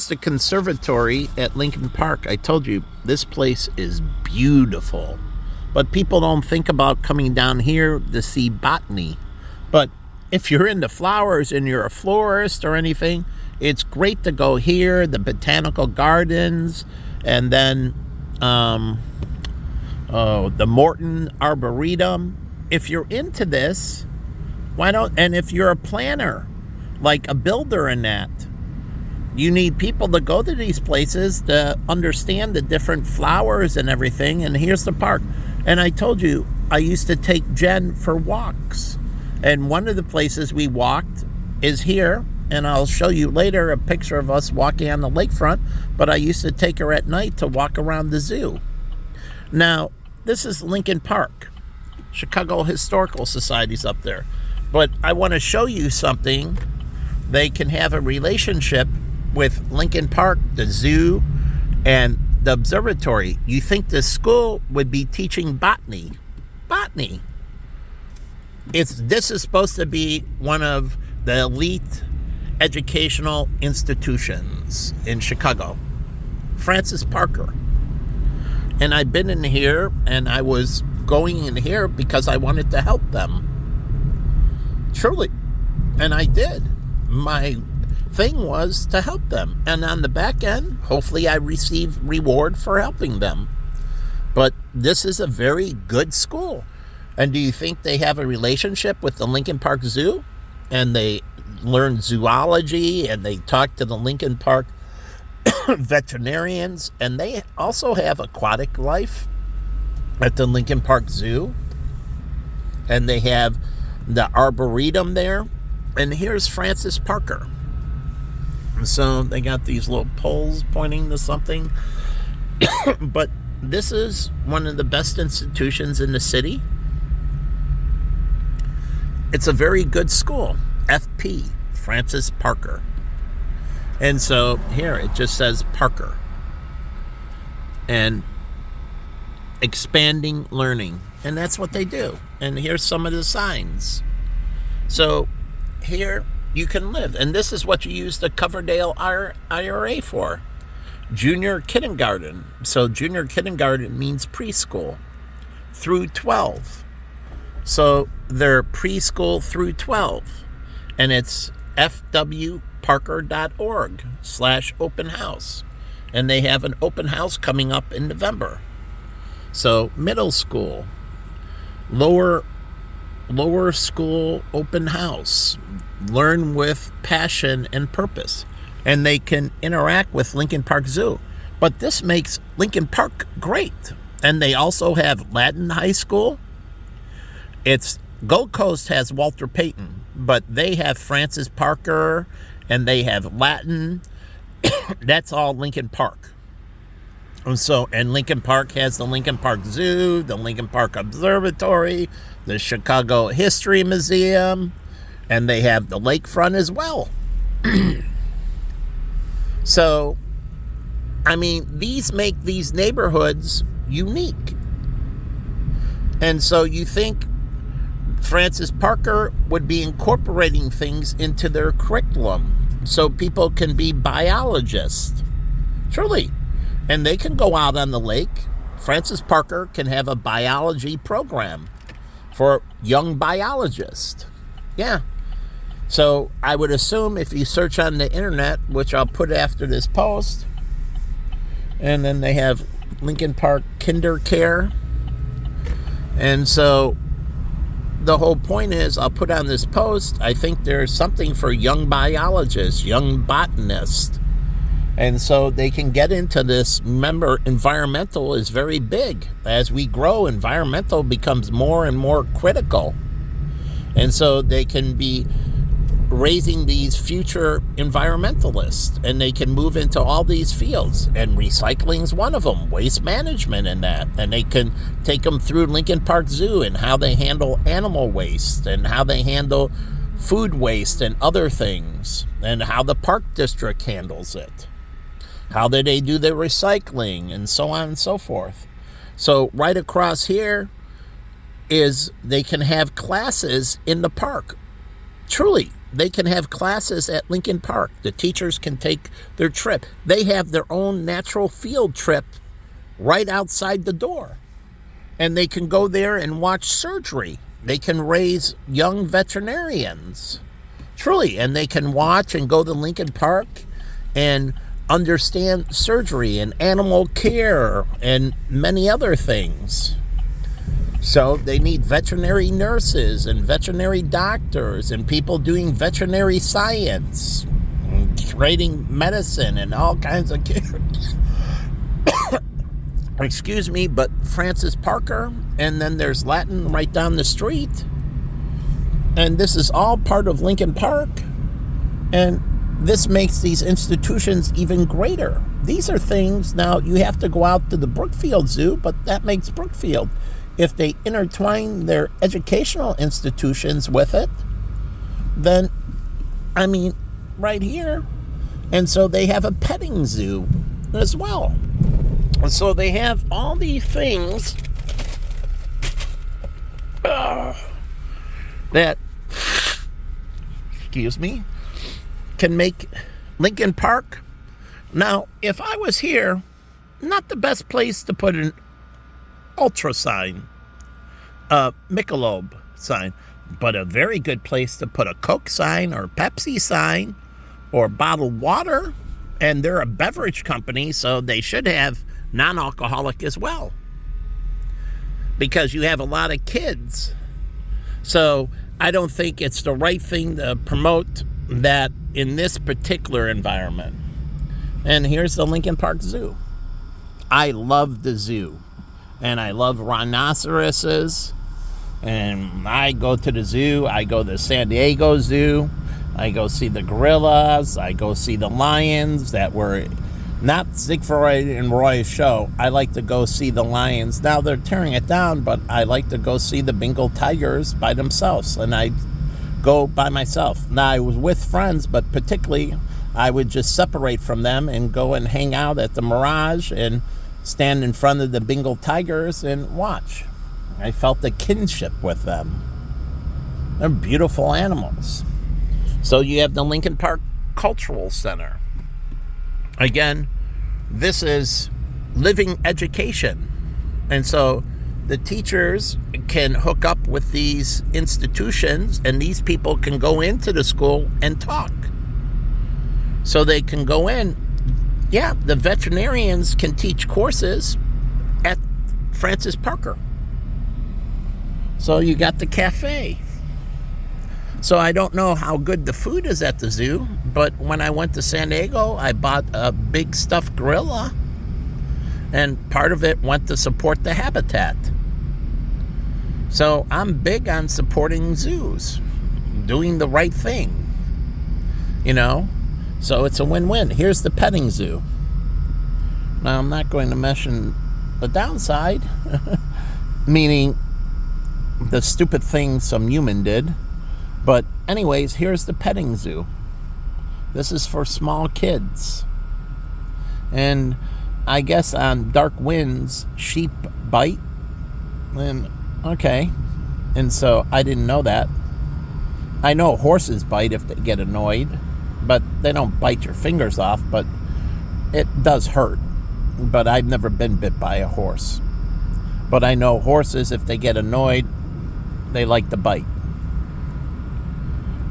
The conservatory at Lincoln Park. I told you this place is beautiful, but people don't think about coming down here to see botany. But if you're into flowers and you're a florist or anything, it's great to go here, the botanical gardens, and then the Morton Arboretum. If you're into this, why don't, and if you're a planner, like a builder in that, you need people to go to these places to understand the different flowers and everything. And here's the park. And I told you, I used to take Jen for walks. And one of the places we walked is here. And I'll show you later a picture of us walking on the lakefront. But I used to take her at night to walk around the zoo. Now, this is Lincoln Park. Chicago Historical Society's up there. But I want to show you something. They can have a relationship with Lincoln Park, the zoo, and the observatory. You think the school would be teaching botany. Botany. This is supposed to be one of the elite educational institutions in Chicago. Francis Parker. And I've been in here, and I was going in here because I wanted to help them. Truly. And I did. My thing was to help them, and on the back end, hopefully I receive reward for helping them. But this is a very good school. And do you think they have a relationship with the Lincoln Park Zoo? And they learn zoology, and they talk to the Lincoln Park veterinarians, and they also have aquatic life at the Lincoln Park Zoo, and they have the Arboretum there. And here's Francis Parker. So they got these little poles pointing to something. But this is one of the best institutions in the city. It's a very good school. FP, Francis Parker. And so here it just says Parker. And expanding learning. And that's what they do. And here's some of the signs. So here you can live. And this is what you use the Coverdale IRA for. Junior kindergarten. So junior kindergarten means preschool through 12. So they're preschool through 12. And it's fwparker.org/open house. And they have an open house coming up in November. So middle school, lower school open house. Learn with passion and purpose. And they can interact with Lincoln Park Zoo. But this makes Lincoln Park great. And they also have Latin High School. Gold Coast has Walter Payton, but they have Francis Parker, and they have Latin. That's all Lincoln Park. And Lincoln Park has the Lincoln Park Zoo, the Lincoln Park Observatory, the Chicago History Museum, and they have the lakefront as well. So, I mean, these make these neighborhoods unique. And so you think Francis Parker would be incorporating things into their curriculum so people can be biologists. Truly. And they can go out on the lake. Francis Parker can have a biology program for young biologists. Yeah. So I would assume if you search on the internet, which I'll put after this post, and then they have Lincoln Park Kinder Care. And so the whole point is, I'll put on this post, I think there's something for young biologists, young botanists. And so they can get into this. Remember, environmental is very big. As we grow, environmental becomes more and more critical. And so they can be raising these future environmentalists, and they can move into all these fields. And recycling is one of them, waste management and that. And they can take them through Lincoln Park Zoo and how they handle animal waste and how they handle food waste and other things, and how the park district handles it. How do they do the recycling, and so on and so forth. So right across here is they can have classes in the park. Truly, they can have classes at Lincoln Park. The teachers can take their trip. They have their own natural field trip right outside the door. And they can go there and watch surgery. They can raise young veterinarians. Truly. And they can watch and go to Lincoln Park and understand surgery and animal care and many other things. So they need veterinary nurses and veterinary doctors and people doing veterinary science, trading medicine and all kinds of care. Excuse me, but Francis Parker, and then there's Latin right down the street. And this is all part of Lincoln Park. And this makes these institutions even greater. These are things, now you have to go out to the Brookfield Zoo, but that makes Brookfield. If they intertwine their educational institutions with it, then, I mean, right here. And so they have a petting zoo as well. So they have all these things that, excuse me, can make Lincoln Park. Now, if I was here, not the best place to put an Ultra sign, a Michelob sign, but a very good place to put a Coke sign or Pepsi sign or bottled water. And they're a beverage company, so they should have non-alcoholic as well, because you have a lot of kids. So I don't think it's the right thing to promote that in this particular environment. And here's the Lincoln Park Zoo. I love the zoo, and I love rhinoceroses, and I go to the zoo. I go to San Diego Zoo. I go see the gorillas. I go see the lions that were not Siegfried and Roy's show. I like to go see the lions. Now they're tearing it down, but I like to go see the Bengal tigers by themselves, and I go by myself. Now I was with friends, but particularly I would just separate from them and go and hang out at the Mirage and stand in front of the Bengal tigers and watch. I felt a kinship with them. They're beautiful animals. So you have the Lincoln Park Cultural Center. Again, this is living education. And so the teachers can hook up with these institutions, and these people can go into the school and talk. So they can go in. Yeah, the veterinarians can teach courses at Francis Parker. So you got the cafe. So I don't know how good the food is at the zoo, but when I went to San Diego, I bought a big stuffed gorilla, and part of it went to support the habitat. So I'm big on supporting zoos, doing the right thing, you know? So it's a win-win. Here's the petting zoo. Now, I'm not going to mention the downside, meaning the stupid thing some human did. But anyways, here's the petting zoo. This is for small kids. And I guess on dark winds, sheep bite. And okay. And so I didn't know that. I know horses bite if they get annoyed, but they don't bite your fingers off, but it does hurt. But I've never been bit by a horse. But I know horses, if they get annoyed, they like to bite.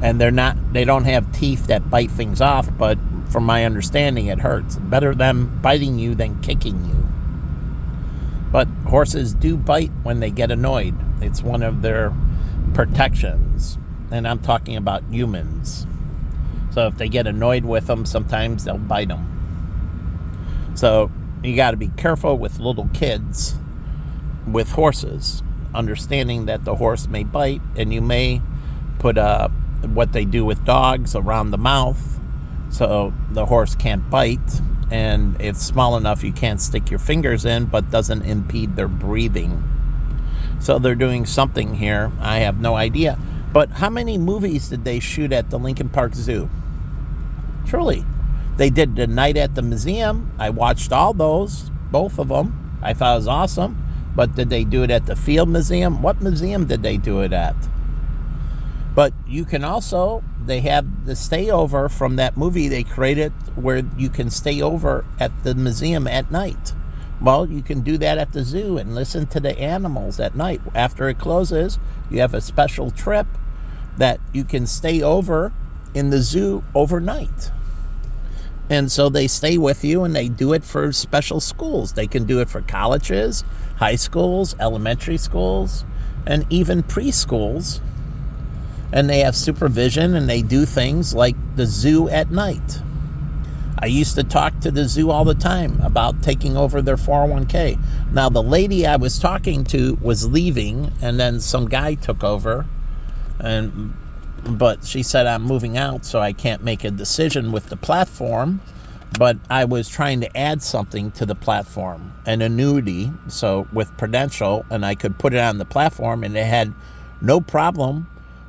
And they don't have teeth that bite things off, but from my understanding, it hurts. Better them biting you than kicking you. But horses do bite when they get annoyed. It's one of their protections. And I'm talking about humans. So if they get annoyed with them, sometimes they'll bite them. So you got to be careful with little kids with horses, understanding that the horse may bite, and you may put what they do with dogs around the mouth so the horse can't bite, and it's small enough you can't stick your fingers in, but doesn't impede their breathing. So they're doing something here. I have no idea. But how many movies did they shoot at the Lincoln Park Zoo? Truly. They did The Night at the Museum. I watched all those, both of them. I thought it was awesome. But did they do it at the Field Museum? What museum did they do it at? But you can also they have the stay over from that movie they created where you can stay over at the museum at night. Well, you can do that at the zoo and listen to the animals at night. After it closes, you have a special trip that you can stay over in the zoo overnight. And so they stay with you, and they do it for special schools. They can do it for colleges, high schools, elementary schools, and even preschools. And they have supervision, and they do things like the zoo at night. I used to talk to the zoo all the time about taking over their 401k. Now, the lady I was talking to was leaving, and then some guy took over. But she said, I'm moving out, so I can't make a decision with the platform. But I was trying to add something to the platform, an annuity, so with Prudential, and I could put it on the platform, and it had no problem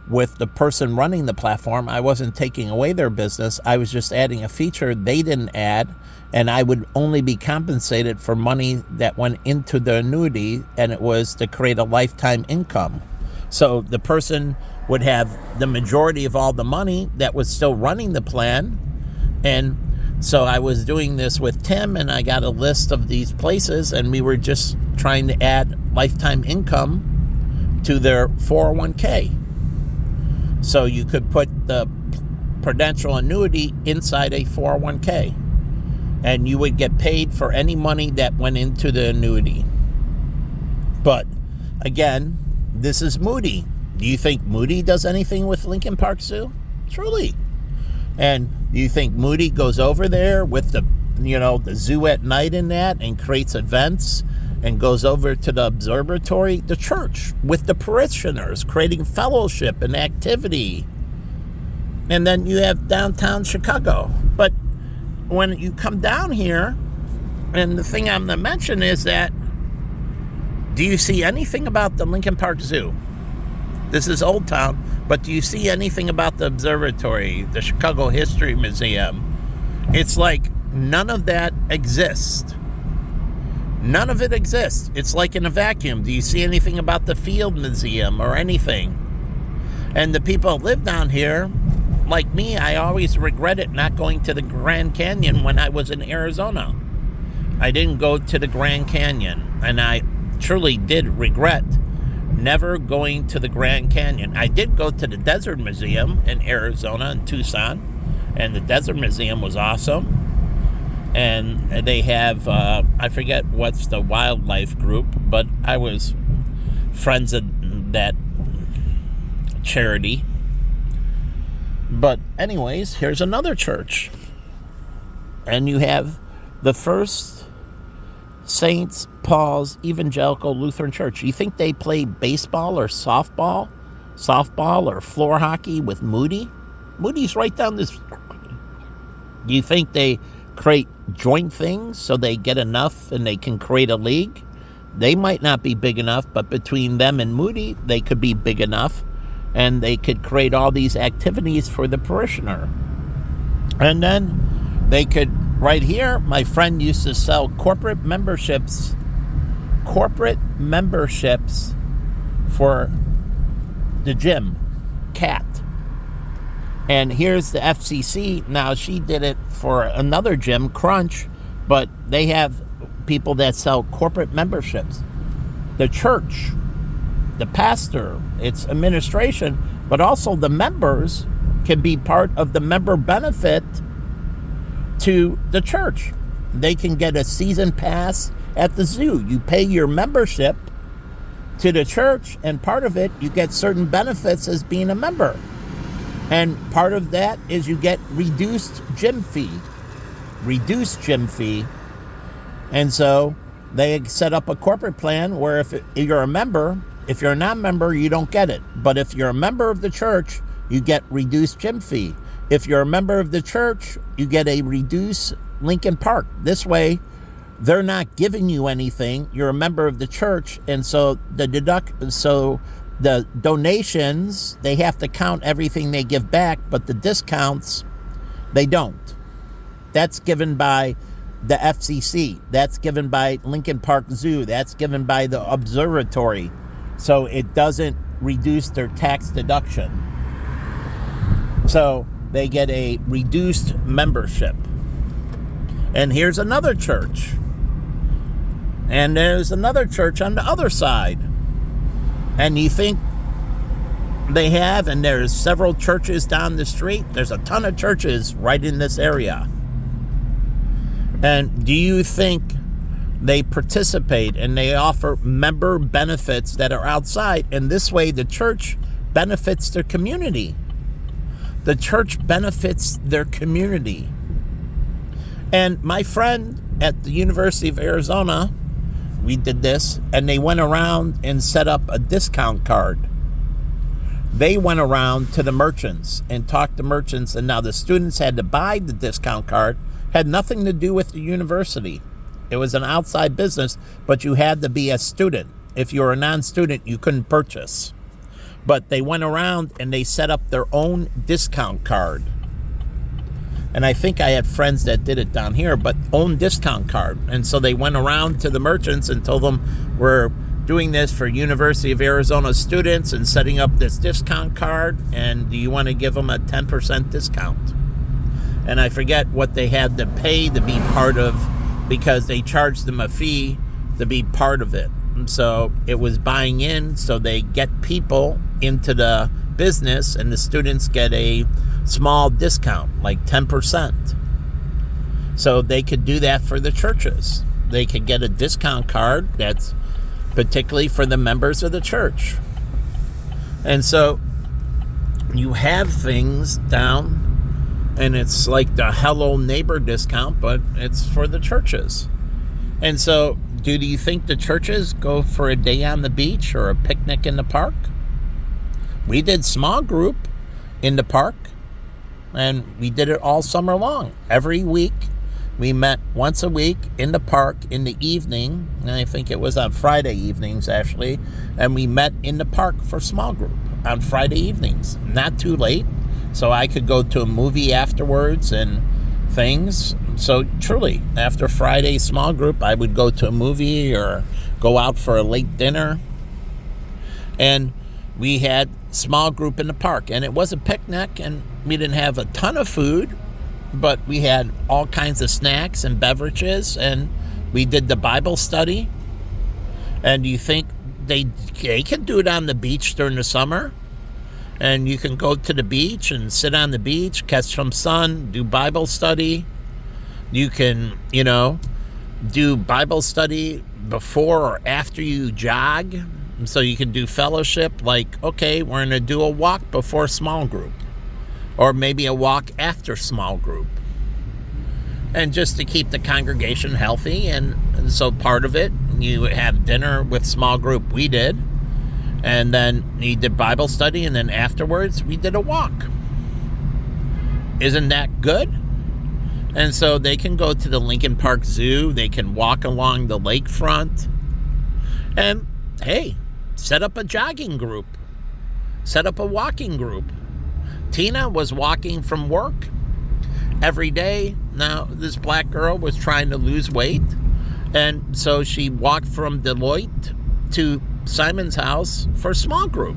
with the person running the platform. I wasn't taking away their business. I was just adding a feature they didn't add, and I would only be compensated for money that went into the annuity, and it was to create a lifetime income. So the person would have the majority of all the money that was still running the plan. And so I was doing this with Tim, and I got a list of these places, and we were just trying to add lifetime income to their 401k. So you could put the Prudential annuity inside a 401k, and you would get paid for any money that went into the annuity. But again, this is Moody. Do you think Moody does anything with Lincoln Park Zoo? Truly. And do you think Moody goes over there with the zoo at night and that, and creates events, and goes over to the observatory, the church, with the parishioners, creating fellowship and activity? And then you have downtown Chicago. But when you come down here, and the thing I'm going to mention is that, do you see anything about the Lincoln Park Zoo? This is Old Town, but do you see anything about the observatory, the Chicago History Museum? It's like none of that exists. None of it exists. It's like in a vacuum. Do you see anything about the Field Museum or anything? And the people that live down here, like me, I always regretted not going to the Grand Canyon when I was in Arizona. I didn't go to the Grand Canyon, and I truly did regret never going to the Grand Canyon. I did go to the Desert Museum in Arizona, in Tucson, and the Desert Museum was awesome. And they have, I forget what's the wildlife group, but I was friends of that charity. But anyways, here's another church. And you have the First St. Paul's Evangelical Lutheran Church. You think they play baseball or softball or floor hockey with Moody? Moody's right down this. Do you think they create joint things so they get enough and they can create a league? They might not be big enough, but between them and Moody, they could be big enough, and they could create all these activities for the parishioner. And then they could, right here, my friend used to sell corporate memberships for the gym, CAT. And here's the FCC. Now, she did it for another gym, Crunch, but they have people that sell corporate memberships. The church, the pastor, its administration, but also the members can be part of the member benefit to the church. They can get a season pass at the zoo. You pay your membership to the church, and part of it, you get certain benefits as being a member. And part of that is you get reduced gym fee. And so they set up a corporate plan where if you're a member, if you're a non-member, you don't get it. But if you're a member of the church, you get reduced gym fee. If you're a member of the church, you get a reduced Lincoln Park. This way, they're not giving you anything. You're a member of the church, and so the donations, they have to count everything they give back, but the discounts, they don't. That's given by the FCC. That's given by Lincoln Park Zoo. That's given by the observatory. So it doesn't reduce their tax deduction. So they get a reduced membership. And here's another church. And there's another church on the other side. And you think they have, and there's several churches down the street. There's a ton of churches right in this area. And do you think they participate and they offer member benefits that are outside? And this way the church benefits their community. The church benefits their community. And my friend at the University of Arizona, we did this, and they went around and set up a discount card. They went around to the merchants and talked to merchants, and now the students had to buy the discount card. Had nothing to do with the university. It was an outside business, but you had to be a student. If you were a non-student, you couldn't purchase. But they went around and they set up their own discount card. And I think I had friends that did it down here, but own discount card. And so they went around to the merchants and told them, we're doing this for University of Arizona students and setting up this discount card. And do you want to give them a 10% discount? And I forget what they had to pay to be part of, because they charged them a fee to be part of it. And so it was buying in, so they get people into the business and the students get a small discount, like 10%. So they could do that for the churches. They could get a discount card that's particularly for the members of the church. And so you have things down, and it's like the Hello Neighbor discount, but it's for the churches. And so do you think the churches go for a day on the beach or a picnic in the park? We did small group in the park, and we did it all summer long. Every week, we met once a week in the park in the evening, and I think it was on Friday evenings, actually, and we met in the park for small group on Friday evenings. Not too late, so I could go to a movie afterwards and things. So truly, after Friday small group, I would go to a movie or go out for a late dinner. And we had small group in the park, and it was a picnic, and we didn't have a ton of food, but we had all kinds of snacks and beverages, and we did the Bible study. And you think they can do it on the beach during the summer? And you can go to the beach and sit on the beach, catch some sun, do Bible study. You can, do Bible study before or after you jog. So you can do fellowship, like, okay, we're going to do a walk before small group, or maybe a walk after small group. And just to keep the congregation healthy. And so part of it, you have dinner with small group. We did. And then you did Bible study, and then afterwards we did a walk. Isn't that good? And so they can go to the Lincoln Park Zoo. They can walk along the lakefront. And, hey, set up a jogging group. Set up a walking group. Tina was walking from work every day. Now, this black girl was trying to lose weight. And so she walked from Deloitte to Simon's house for small group.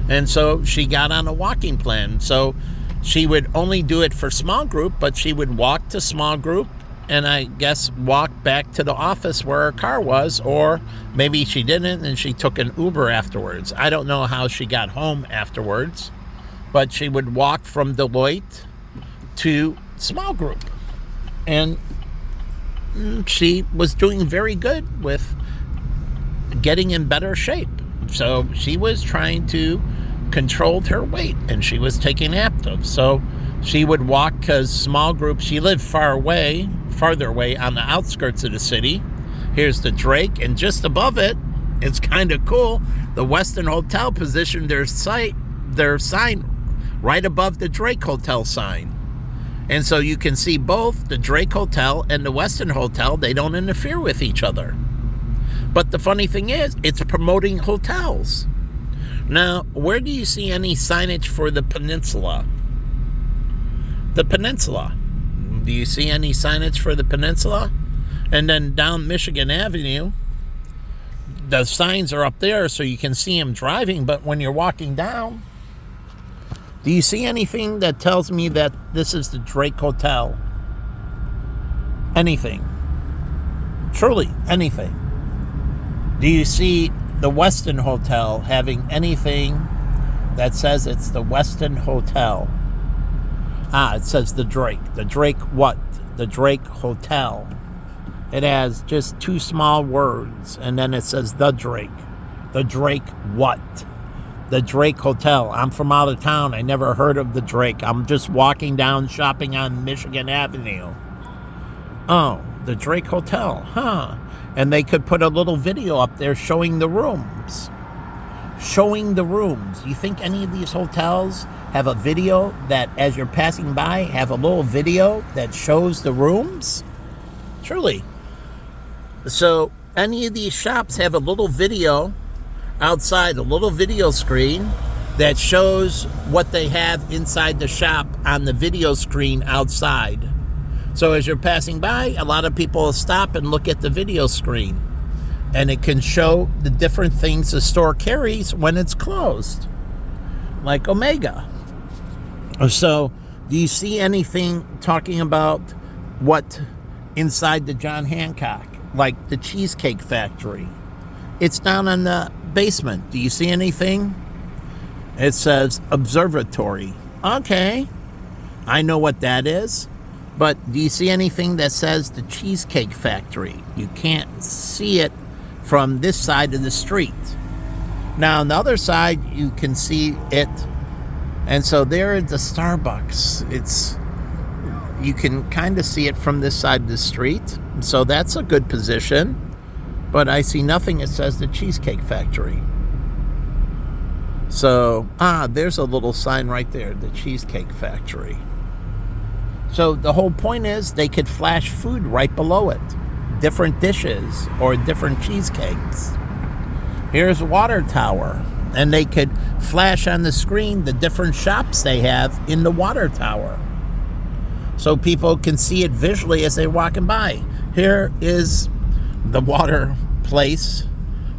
And so she got on a walking plan. So she would only do it for small group, but she would walk to small group and I guess walk back to the office where her car was, or maybe she didn't and she took an Uber afterwards. I don't know how she got home afterwards, but she would walk from Deloitte to small group. And she was doing very good with getting in better shape. So she was trying to control her weight, and she was taking Aptiv. So she would walk, because small group, she lived farther away on the outskirts of the city. Here's the Drake, and just above it, it's kind of cool, the Westin Hotel positioned their sign right above the Drake Hotel sign. And so you can see both the Drake Hotel and the Westin Hotel. They don't interfere with each other. But the funny thing is, it's promoting hotels. Now, where do you see any signage for the Peninsula? The Peninsula. Do you see any signage for the Peninsula? And then down Michigan Avenue, the signs are up there so you can see them driving, but when you're walking down, Do you see anything that tells me that this is the Drake Hotel? Anything. Truly, anything. Do you see the Westin Hotel having anything that says it's the Westin Hotel? It says the Drake. The Drake what? The Drake Hotel. It has just two small words, and then it says the Drake. The Drake what? The Drake Hotel. I'm from out of town. I never heard of the Drake. I'm just walking down shopping on Michigan Avenue. Oh, the Drake Hotel, huh? And they could put a little video up there showing the rooms. Showing the rooms. You think any of these hotels have a video that, as you're passing by, have a little video that shows the rooms? Truly. So, any of these shops have a little video outside, a little video screen that shows what they have inside the shop on the video screen outside. So as you're passing by, a lot of people will stop and look at the video screen. And it can show the different things the store carries when it's closed. Like Omega. So, do you see anything talking about what inside the John Hancock? Like the Cheesecake Factory. It's down in the basement. Do you see anything? It says Observatory. Okay. I know what that is. But do you see anything that says the Cheesecake Factory? You can't see it from this side of the street. Now, on the other side, you can see it. And so there is the Starbucks. You can kind of see it from this side of the street. So that's a good position. But I see nothing that says the Cheesecake Factory. So, there's a little sign right there, the Cheesecake Factory. So the whole point is they could flash food right below it. Different dishes or different cheesecakes. Here's a water tower. And they could flash on the screen the different shops they have in the water tower. So people can see it visually as they're walking by. Here is the water place.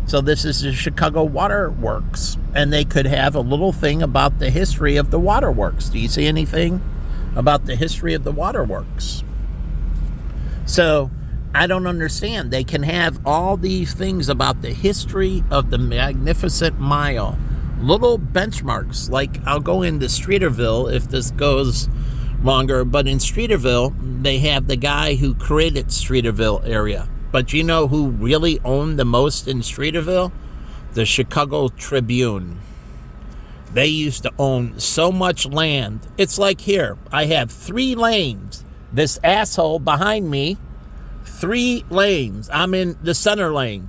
So this is the Chicago Water Works. And they could have a little thing about the history of the waterworks. Do you see anything about the history of the waterworks? So I don't understand. They can have all these things about the history of the Magnificent Mile. Little benchmarks, like I'll go into Streeterville if this goes longer, but in Streeterville, they have the guy who created Streeterville area. But you know who really owned the most in Streeterville? The Chicago Tribune. They used to own so much land. It's like here, I have 3 lanes. This asshole behind me, 3 lanes. I'm in the center lane.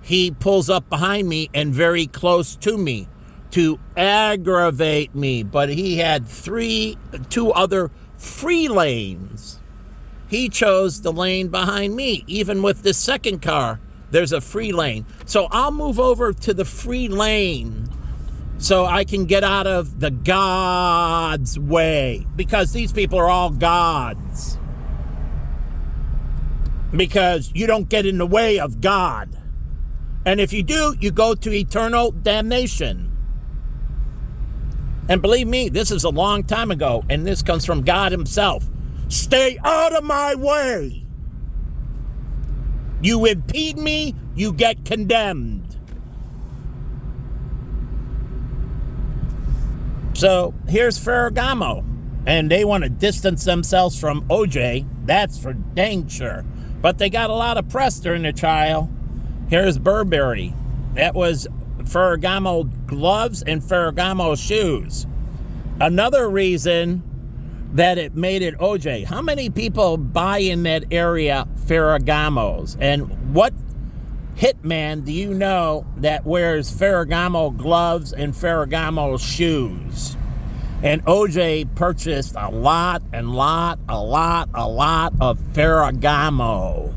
He pulls up behind me and very close to me to aggravate me. But he had 2 other free lanes. He chose the lane behind me. Even with this second car, there's a free lane. So I'll move over to the free lane so I can get out of the God's way. Because these people are all gods. Because you don't get in the way of God. And if you do, you go to eternal damnation. And believe me, this is a long time ago, and this comes from God himself. Stay out of my way. You impede me, you get condemned. So here's Ferragamo, and they want to distance themselves from OJ. That's for dang sure. But they got a lot of press during the trial. Here's Burberry. That was Ferragamo gloves and Ferragamo shoes. Another reason that it made it OJ. How many people buy in that area Ferragamos? And what hitman do you know that wears Ferragamo gloves and Ferragamo shoes? And OJ purchased a lot of Ferragamo.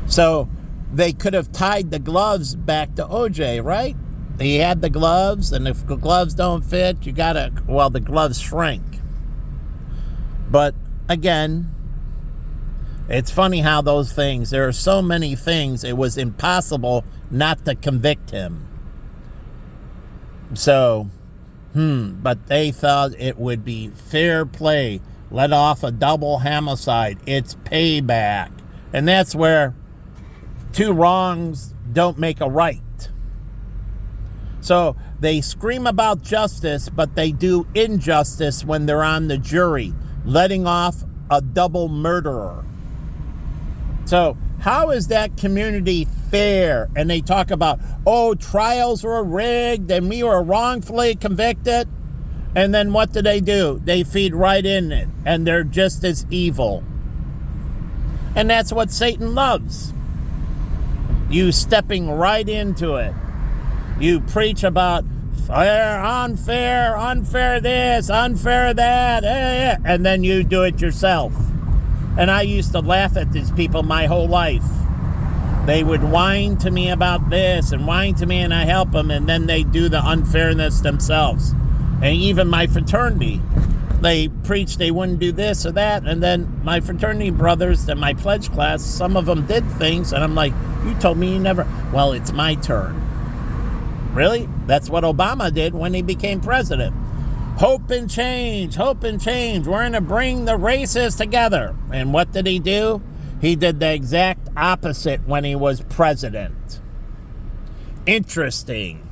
So they could have tied the gloves back to OJ, right? He had the gloves, and if the gloves don't fit, the gloves shrink. But again, it's funny how those things, there are so many things, it was impossible not to convict him. So But they thought it would be fair play. Let off a double homicide. It's payback. And that's where two wrongs don't make a right. So they scream about justice, but they do injustice when they're on the jury, letting off a double murderer. So how is that community fair? And they talk about, oh, trials were rigged and we were wrongfully convicted. And then what do? They feed right in it, and they're just as evil. And that's what Satan loves. You stepping right into it. You preach about fair, unfair this, unfair that, and then you do it yourself. And I used to laugh at these people my whole life. They would whine to me about this and whine to me, and I help them, and then they do the unfairness themselves. And even my fraternity, they preached they wouldn't do this or that, and then my fraternity brothers in my pledge class, some of them did things, and I'm like, you told me you never. Well, it's my turn. Really? That's what Obama did when he became president. Hope and change, hope and change. We're going to bring the races together. And what did he do? He did the exact opposite when he was president. Interesting.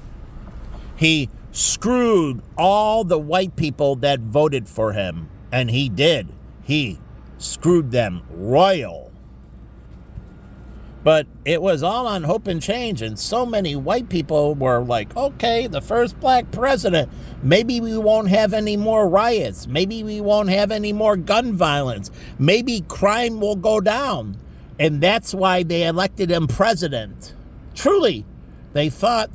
He screwed all the white people that voted for him. And he did. He screwed them royal. But it was all on hope and change, and so many white people were like, okay, the first black president, maybe we won't have any more riots, maybe we won't have any more gun violence, maybe crime will go down. And that's why they elected him president. Truly, they thought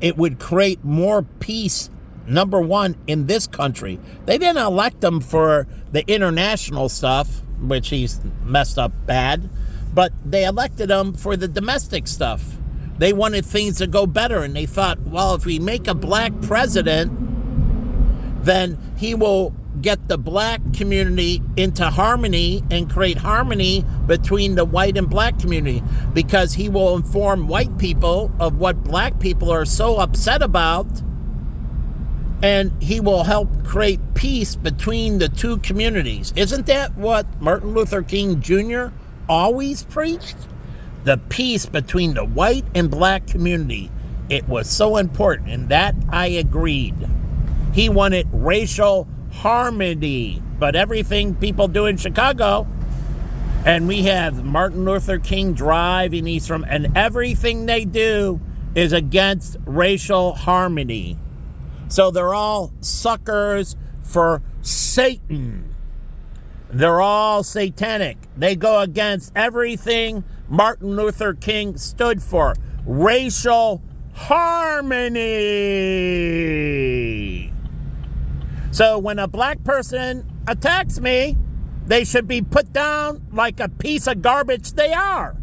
it would create more peace, number one, in this country. They didn't elect him for the international stuff, which he's messed up bad. But they elected him for the domestic stuff. They wanted things to go better, and they thought, well, if we make a black president, then he will get the black community into harmony and create harmony between the white and black community, because he will inform white people of what black people are so upset about, and he will help create peace between the two communities. Isn't that what Martin Luther King Jr. always preached? The peace between the white and black community. It was so important, and that I agreed. He wanted racial harmony, but everything people do in Chicago, and we have Martin Luther King Drive in East Rim, and everything they do is against racial harmony. So they're all suckers for Satan. They're all satanic. They go against everything Martin Luther King stood for. Racial harmony. So when a black person attacks me, they should be put down like a piece of garbage they are.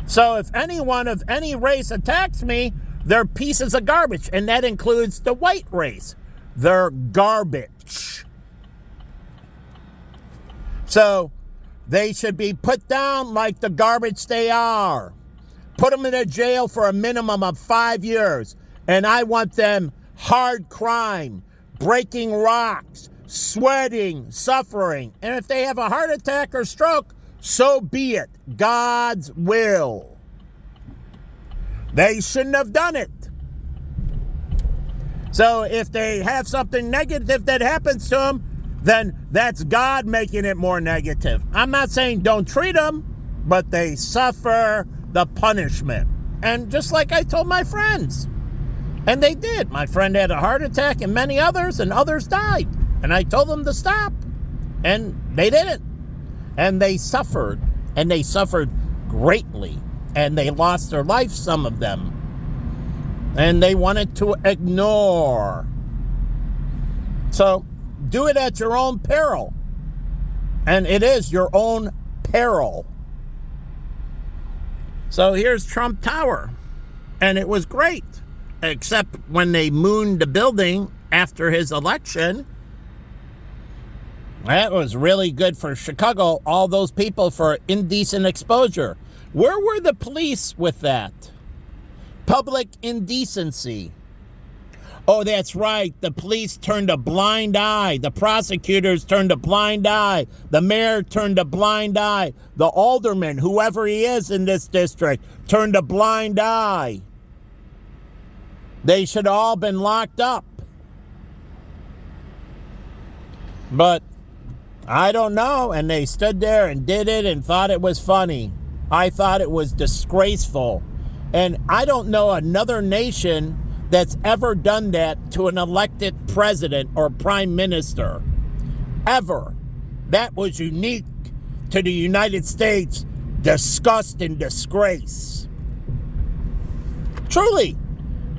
So if anyone of any race attacks me, they're pieces of garbage. And that includes the white race. They're garbage. So they should be put down like the garbage they are. Put them in a jail for a minimum of 5 years. And I want them hard crime, breaking rocks, sweating, suffering. And if they have a heart attack or stroke, so be it. God's will. They shouldn't have done it. So if they have something negative that happens to them, then that's God making it more negative. I'm not saying don't treat them, but they suffer the punishment. And just like I told my friends, and they did. My friend had a heart attack and many others, and others died. And I told them to stop, and they didn't. And they suffered greatly. And they lost their life, some of them. And they wanted to ignore. So do it at your own peril. And it is your own peril. So here's Trump Tower. And it was great. Except when they mooned the building after his election. That was really good for Chicago. All those people for indecent exposure. Where were the police with that? Public indecency. Oh, that's right. The police turned a blind eye. The prosecutors turned a blind eye. The mayor turned a blind eye. The alderman, whoever he is in this district, turned a blind eye. They should have all been locked up. But I don't know. And they stood there and did it and thought it was funny. I thought it was disgraceful. And I don't know another nation that's ever done that to an elected president or prime minister. Ever. That was unique to the United States. Disgust and disgrace. Truly,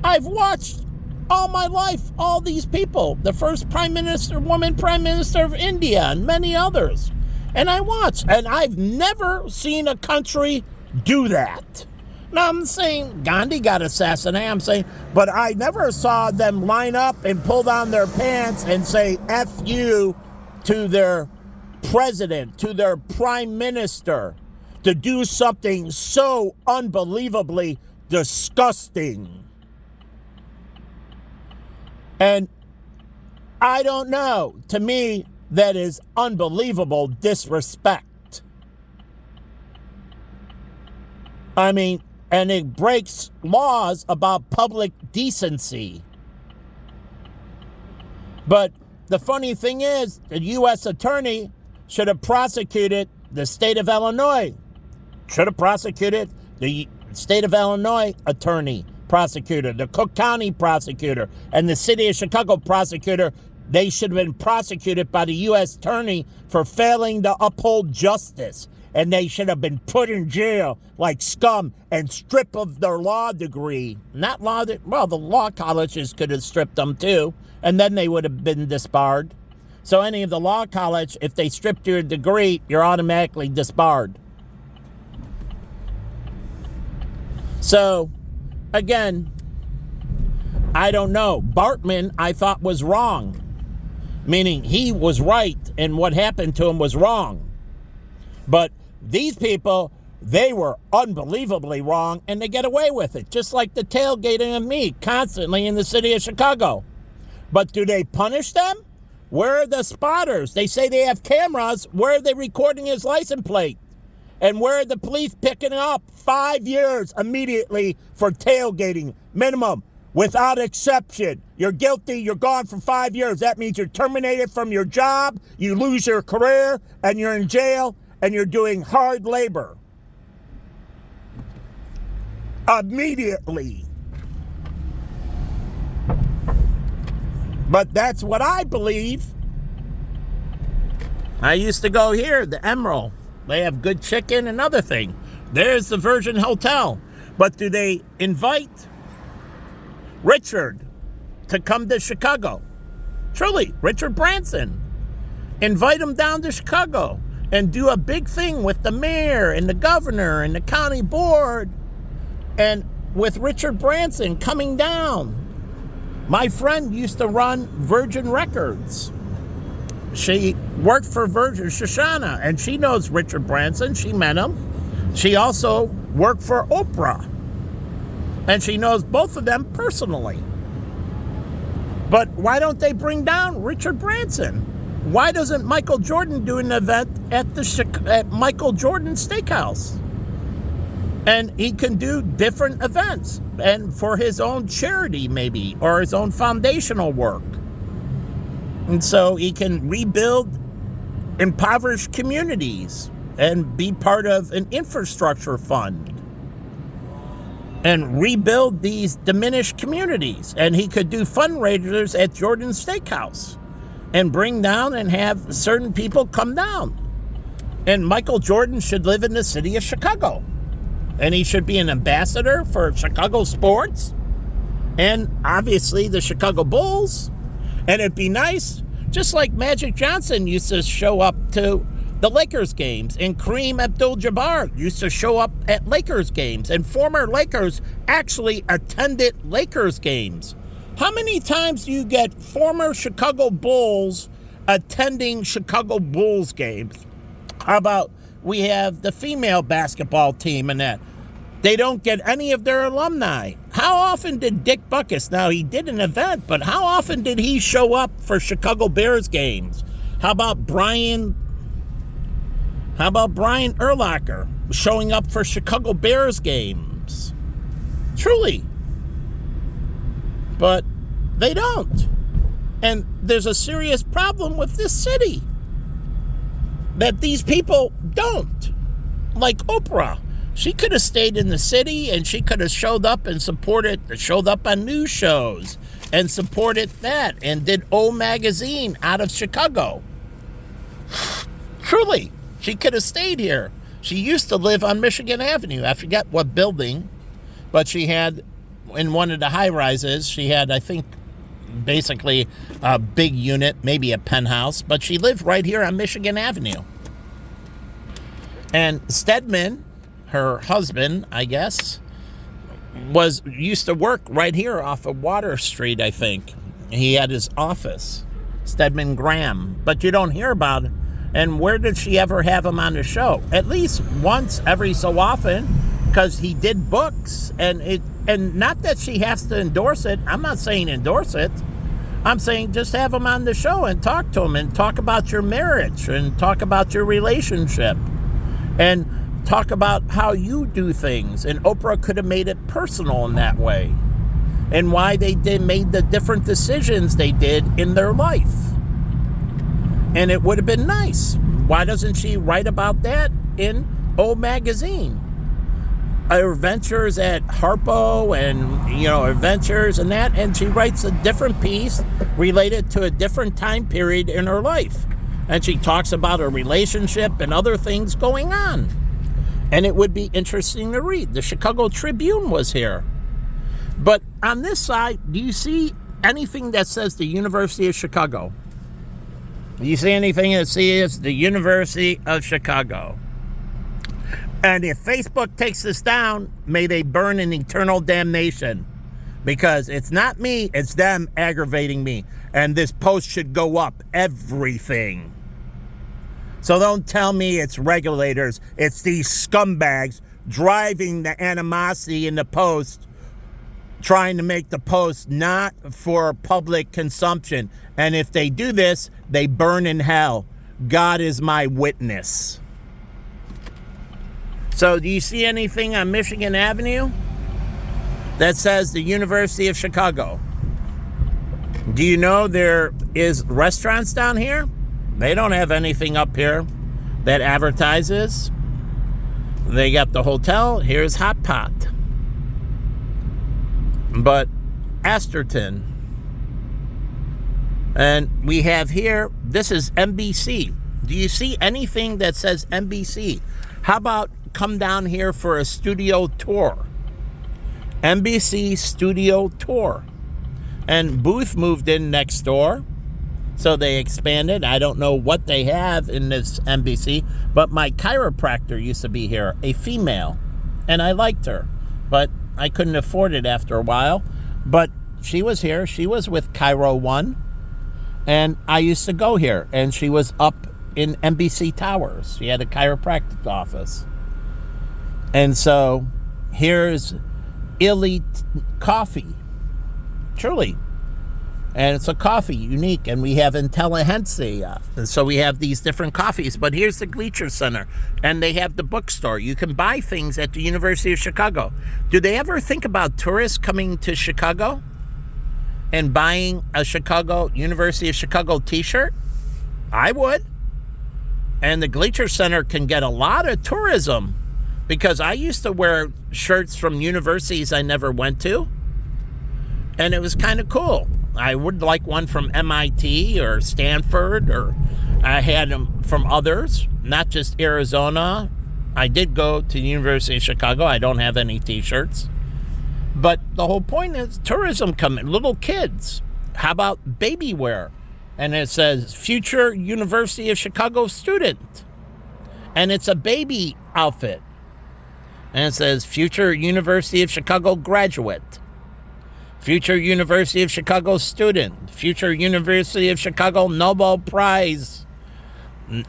I've watched all my life all these people. The first woman prime minister of India and many others. And I watched, and I've never seen a country do that. Now, I'm saying Gandhi got assassinated, I'm saying, but I never saw them line up and pull down their pants and say F you to their president, to their prime minister, to do something so unbelievably disgusting. And I don't know. To me, that is unbelievable disrespect. I mean, and it breaks laws about public decency. But the funny thing is, the U.S. attorney should have prosecuted the state of Illinois. Should have prosecuted the state of Illinois attorney, prosecutor, the Cook County prosecutor, and the city of Chicago prosecutor. They should have been prosecuted by the U.S. attorney for failing to uphold justice. And they should have been put in jail like scum and stripped of their law degree. Not law, well, the law colleges could have stripped them too, and then they would have been disbarred. So any of the law college, if they stripped your degree, you're automatically disbarred. So, again, I don't know. Bartman, I thought, was wrong. Meaning he was right and what happened to him was wrong. But these people, they were unbelievably wrong, and they get away with it, just like the tailgating of me constantly in the city of Chicago. But do they punish them? Where are the spotters? They say they have cameras. Where are they recording his license plate? And where are the police picking up 5 years immediately for tailgating? Minimum, without exception. You're guilty, you're gone for 5 years. That means you're terminated from your job, you lose your career, and you're in jail. And you're doing hard labor. Immediately. But that's what I believe. I used to go here, the Emerald. They have good chicken and other thing. There's the Virgin Hotel. But do they invite Richard to come to Chicago? Truly, Richard Branson. Invite him down to Chicago. And do a big thing with the mayor and the governor and the county board. And with Richard Branson coming down. My friend used to run Virgin Records. She worked for Virgin, Shoshana, and she knows Richard Branson. She met him. She also worked for Oprah. And she knows both of them personally. But why don't they bring down Richard Branson? Why doesn't Michael Jordan do an event at Michael Jordan Steakhouse? And he can do different events and for his own charity maybe, or his own foundational work. And so he can rebuild impoverished communities and be part of an infrastructure fund and rebuild these diminished communities. And he could do fundraisers at Jordan Steakhouse and bring down and have certain people come down. And Michael Jordan should live in the city of Chicago. And he should be an ambassador for Chicago sports. And obviously the Chicago Bulls. And it'd be nice, just like Magic Johnson used to show up to the Lakers games. And Kareem Abdul-Jabbar used to show up at Lakers games. And former Lakers actually attended Lakers games. How many times do you get former Chicago Bulls attending Chicago Bulls games? How about we have the female basketball team and that? They don't get any of their alumni. How often did Dick Butkus, now he did an event, but how often did he show up for Chicago Bears games? How about Brian Urlacher showing up for Chicago Bears games? Truly. But they don't. And there's a serious problem with this city that these people don't. Like Oprah. She could have stayed in the city and she could have showed up on news shows and supported that and did O Magazine out of Chicago. Truly, she could have stayed here. She used to live on Michigan Avenue. I forget what building, but she had, in one of the high rises, she had, I think, basically a big unit, maybe a penthouse, but she lived right here on Michigan Avenue. And Stedman, her husband, I guess, used to work right here off of Water Street, I think. He had his office, Stedman Graham, but you don't hear about it. And where did she ever have him on the show? At least once every so often, because he did books, and not that she has to endorse it. I'm not saying endorse it. I'm saying just have him on the show and talk to him and talk about your marriage and talk about your relationship and talk about how you do things. And Oprah could have made it personal in that way and why they made the different decisions they did in their life. And it would have been nice. Why doesn't she write about that in O Magazine? Her adventures at Harpo and, adventures and that. And she writes a different piece related to a different time period in her life. And she talks about her relationship and other things going on. And it would be interesting to read. The Chicago Tribune was here. But on this side, do you see anything that says the University of Chicago? Do you see anything that says the University of Chicago? And if Facebook takes this down, may they burn in eternal damnation. Because it's not me, it's them aggravating me. And this post should go up, everything. So don't tell me it's regulators. It's these scumbags driving the animosity in the post, trying to make the post not for public consumption. And if they do this, they burn in hell. God is my witness. So do you see anything on Michigan Avenue that says the University of Chicago? Do you know there is restaurants down here? They don't have anything up here that advertises. They got the hotel. Here's Hot Pot. But Asterton. And we have here, this is NBC. Do you see anything that says NBC? How about come down here for a studio tour? NBC studio tour. And Booth moved in next door. So they expanded. I don't know what they have in this NBC, but my chiropractor used to be here, a female, and I liked her, but I couldn't afford it after a while. But she was here. She was with Chiro One, and I used to go here, and she was up in NBC Towers. She had a chiropractic office. And so here's Elite Coffee, truly. And it's a coffee, unique, and we have Intelligentsia. And so we have these different coffees. But here's the Gleacher Center, and they have the bookstore. You can buy things at the University of Chicago. Do they ever think about tourists coming to Chicago and buying a University of Chicago t-shirt? I would. And the Gleacher Center can get a lot of tourism because I used to wear shirts from universities I never went to, and it was kind of cool. I would like one from MIT or Stanford, or I had them from others, not just Arizona. I did go to the University of Chicago. I don't have any t-shirts. But the whole point is tourism coming, little kids. How about baby wear? And it says future University of Chicago student. And it's a baby outfit. And it says future University of Chicago graduate. Future University of Chicago student. Future University of Chicago Nobel Prize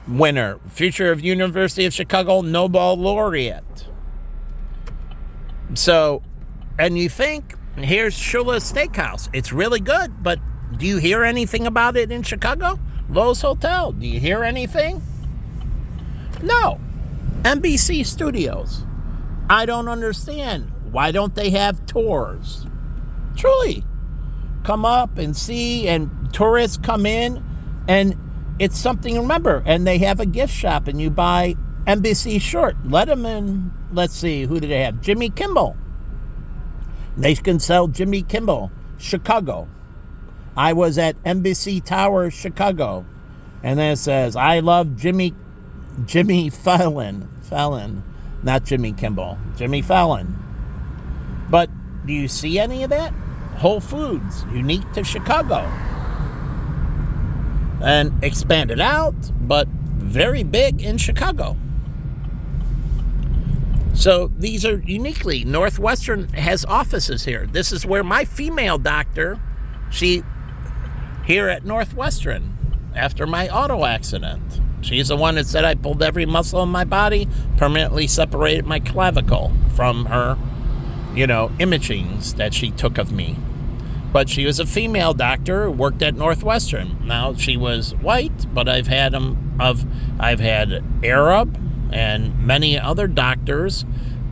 winner. Future of University of Chicago Nobel laureate. So, and you think here's Shula's Steakhouse. It's really good, but do you hear anything about it in Chicago? Lowe's Hotel, do you hear anything? No. NBC Studios. I don't understand. Why don't they have tours? Truly. Come up and see, and tourists come in, and it's something to remember. And they have a gift shop, and you buy NBC shirt. Let them in. Let's see, who do they have? Jimmy Kimmel. They can sell Jimmy Kimmel, Chicago. I was at NBC Tower, Chicago. And then it says, I love Jimmy Fallon, not Jimmy Kimmel, Jimmy Fallon. But do you see any of that? Whole Foods, unique to Chicago. And expanded out, but very big in Chicago. So these are uniquely, Northwestern has offices here. This is where my female doctor, here at Northwestern, after my auto accident. She's the one that said I pulled every muscle in my body, permanently separated my clavicle from her, imagings that she took of me. But she was a female doctor who worked at Northwestern. Now, she was white, but I've had Arab and many other doctors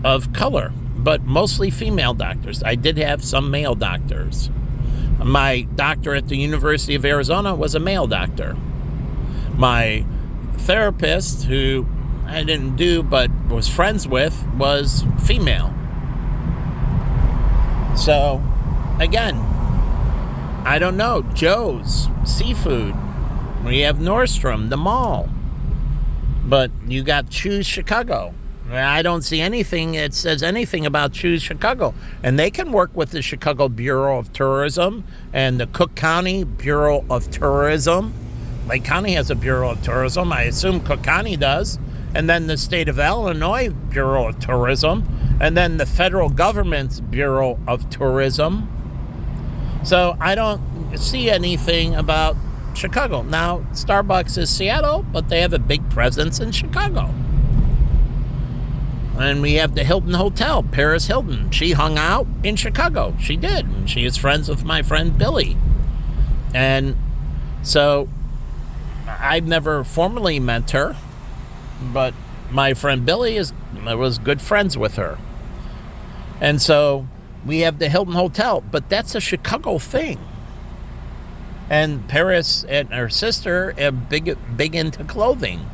of color, but mostly female doctors. I did have some male doctors. My doctor at the University of Arizona was a male doctor. My therapist, who I didn't do but was friends with, was female. So, again, I don't know. Joe's Seafood. We have Nordstrom, the mall. But you got Choose Chicago. I don't see anything that says anything about Choose Chicago. And they can work with the Chicago Bureau of Tourism and the Cook County Bureau of Tourism. Lake County has a Bureau of Tourism. I assume Cook County does. And then the state of Illinois Bureau of Tourism. And then the federal government's Bureau of Tourism. So I don't see anything about Chicago. Now, Starbucks is Seattle, but they have a big presence in Chicago. And we have the Hilton Hotel, Paris Hilton. She hung out in Chicago. She did. She is friends with my friend Billy. And so I've never formally met her, but my friend Billy was good friends with her. And so we have the Hilton Hotel, but that's a Chicago thing. And Paris and her sister are big into clothing.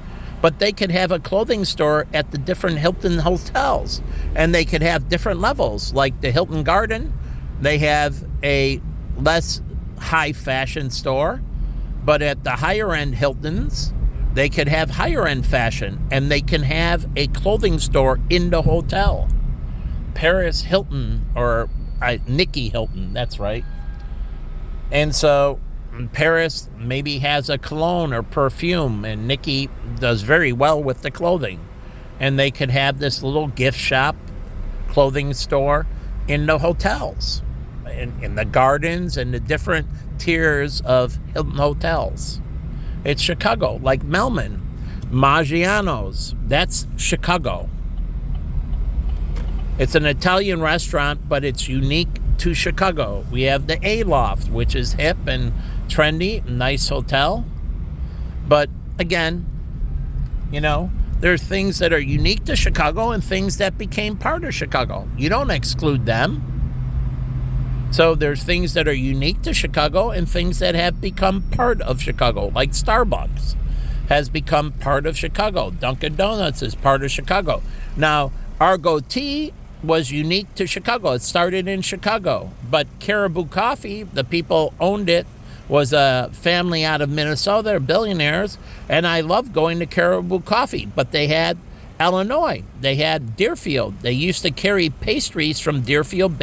But they could have a clothing store at the different Hilton hotels. And they could have different levels. Like the Hilton Garden, they have a less high fashion store. But at the higher end Hiltons, they could have higher end fashion. And they can have a clothing store in the hotel. Paris Hilton, or Nikki Hilton, that's right. And so Paris maybe has a cologne or perfume, and Nikki does very well with the clothing. And they could have this little gift shop, clothing store in the hotels, in the gardens and the different tiers of Hilton hotels. It's Chicago, like Melman, Maggiano's, that's Chicago. It's an Italian restaurant, but it's unique to Chicago. We have the Aloft, which is hip and trendy, nice hotel. But again, there's things that are unique to Chicago and things that became part of Chicago. You don't exclude them. So there's things that are unique to Chicago and things that have become part of Chicago, like Starbucks has become part of Chicago. Dunkin' Donuts is part of Chicago. Now, Argo Tea was unique to Chicago. It started in Chicago. But Caribou Coffee, the people owned it, was a family out of Minnesota. They're billionaires. And I loved going to Caribou Coffee. But they had Illinois. They had Deerfield. They used to carry pastries from Deerfield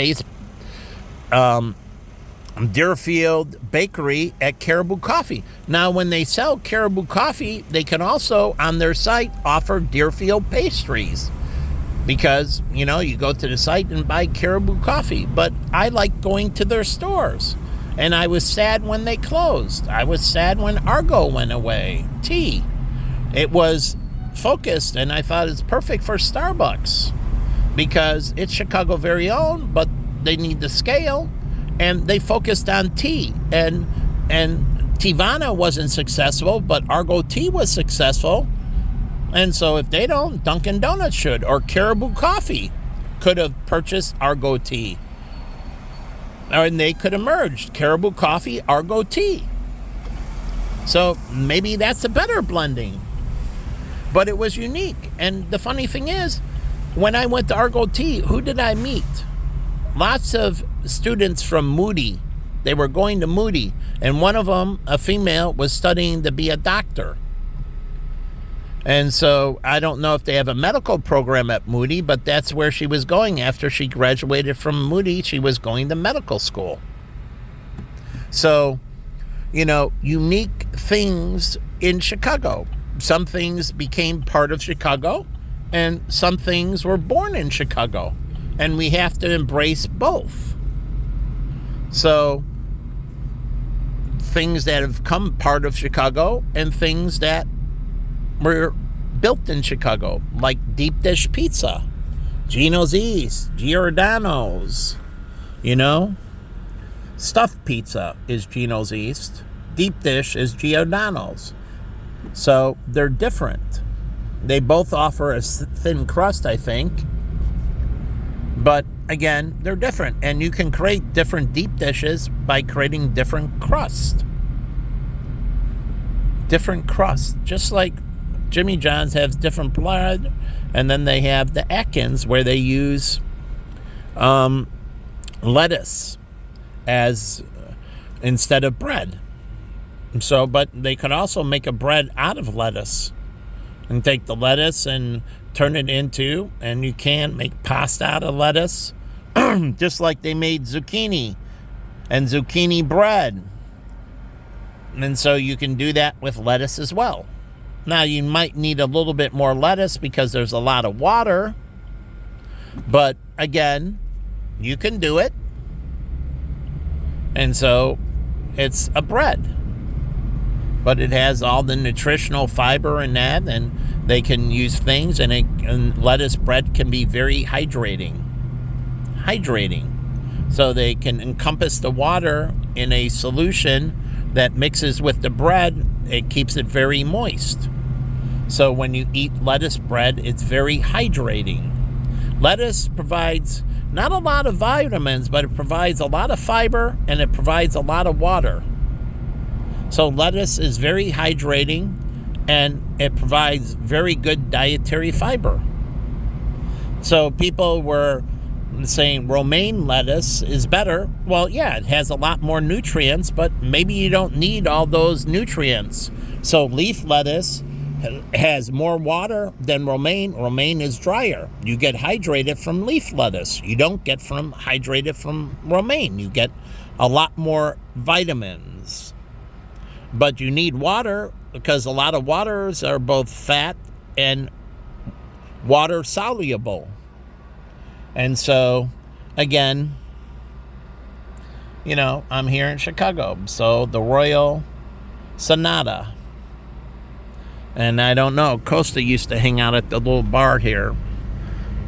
Bakery at Caribou Coffee. Now, when they sell Caribou Coffee, they can also, on their site, offer Deerfield pastries. Because, you go to the site and buy Caribou Coffee. But I like going to their stores. And I was sad when they closed. I was sad when Argo went away. Tea. It was focused, and I thought it's perfect for Starbucks. Because it's Chicago very own, but they need to scale, and they focused on tea. And Teavana wasn't successful, but Argo Tea was successful. And so if they don't, Dunkin' Donuts should, or Caribou Coffee could have purchased Argo Tea. And they could have merged Caribou Coffee, Argo Tea. So maybe that's a better blending. But it was unique. And the funny thing is, when I went to Argo Tea, who did I meet? Lots of students from Moody. They were going to Moody. And one of them, a female, was studying to be a doctor. And so I don't know if they have a medical program at Moody, but that's where she was going. After she graduated from Moody, she was going to medical school. So, unique things in Chicago. Some things became part of Chicago, and some things were born in Chicago. And we have to embrace both. So, things that have come part of Chicago and things that were built in Chicago, like deep dish pizza, Gino's East, Giordano's, stuffed pizza is Gino's East, deep dish is Giordano's. So they're different. They both offer a thin crust, I think, but again, they're different, and you can create different deep dishes by creating different crust, just like Jimmy John's has different bread, and then they have the Atkins where they use lettuce as instead of bread. So, but they could also make a bread out of lettuce and take the lettuce and turn it into, and you can make pasta out of lettuce, just like they made zucchini and zucchini bread. And so you can do that with lettuce as well. Now, you might need a little bit more lettuce because there's a lot of water. But, again, you can do it. And so, it's a bread. But it has all the nutritional fiber in that, and they can use things, and lettuce bread can be very hydrating. So they can encompass the water in a solution that mixes with the bread. It keeps it very moist. So when you eat lettuce bread, it's very hydrating. Lettuce provides not a lot of vitamins, but it provides a lot of fiber, and it provides a lot of water. So lettuce is very hydrating, and it provides very good dietary fiber. So people were saying romaine lettuce is better. Well, yeah, it has a lot more nutrients, but maybe you don't need all those nutrients. So leaf lettuce has more water than romaine. Romaine is drier. You get hydrated from leaf lettuce. You don't get hydrated from romaine. You get a lot more vitamins. But you need water because a lot of waters are both fat and water soluble. And so, again, I'm here in Chicago. So the Royal Sonata. And I don't know, Costa used to hang out at the little bar here,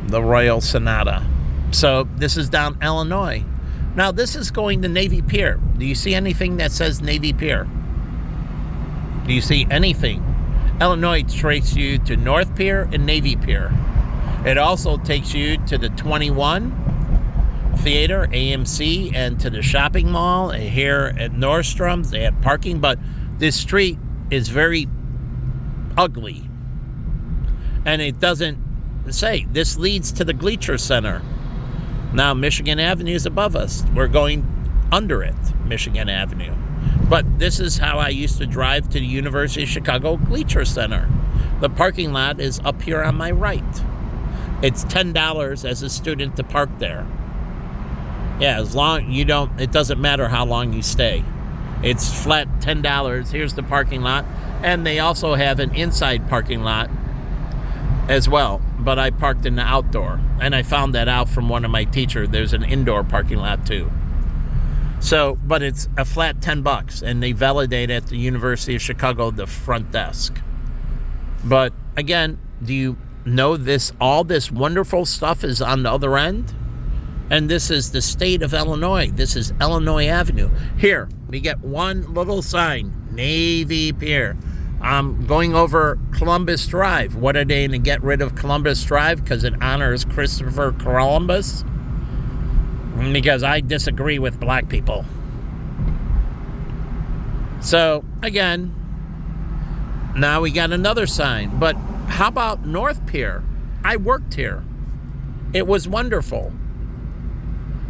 the Royal Sonata. So this is down Illinois. Now this is going to Navy Pier. Do you see anything that says Navy Pier? Do you see anything? Illinois takes you to North Pier and Navy Pier. It also takes you to the 21 Theater, AMC, and to the shopping mall. Here at Nordstrom's, they have parking, but this street is very ugly. And it doesn't say, this leads to the Gleacher Center. Now, Michigan Avenue is above us. We're going under it, Michigan Avenue. But this is how I used to drive to the University of Chicago Gleacher Center. The parking lot is up here on my right. It's $10 as a student to park there. Yeah, as long it doesn't matter how long you stay. It's flat $10. Here's the parking lot. And they also have an inside parking lot as well. But I parked in the outdoor. And I found that out from one of my teachers. There's an indoor parking lot too. So, but it's a flat $10. And they validate at the University of Chicago the front desk. But again, do you know all this wonderful stuff is on the other end? And this is the state of Illinois. This is Illinois Avenue. Here, we get one little sign, Navy Pier. I'm going over Columbus Drive. What are they going to get rid of Columbus Drive because it honors Christopher Columbus? Because I disagree with black people. So, again, now we got another sign. But how about North Pier? I worked here. It was wonderful.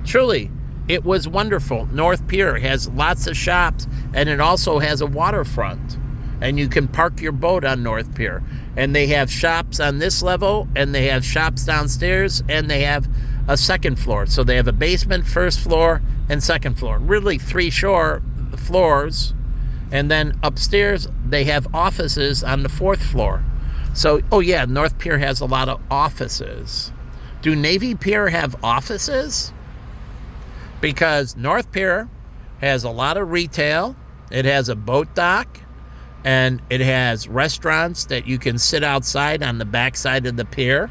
Truly, it was wonderful. North Pier has lots of shops, and it also has a waterfront. And you can park your boat on North Pier. And they have shops on this level, and they have shops downstairs, and they have a second floor. So they have a basement, first floor, and second floor. Really 3 floors. And then upstairs, they have offices on the 4th floor. So, oh yeah, North Pier has a lot of offices. Do Navy Pier have offices? Because North Pier has a lot of retail. It has a boat dock. And it has restaurants that you can sit outside on the backside of the pier.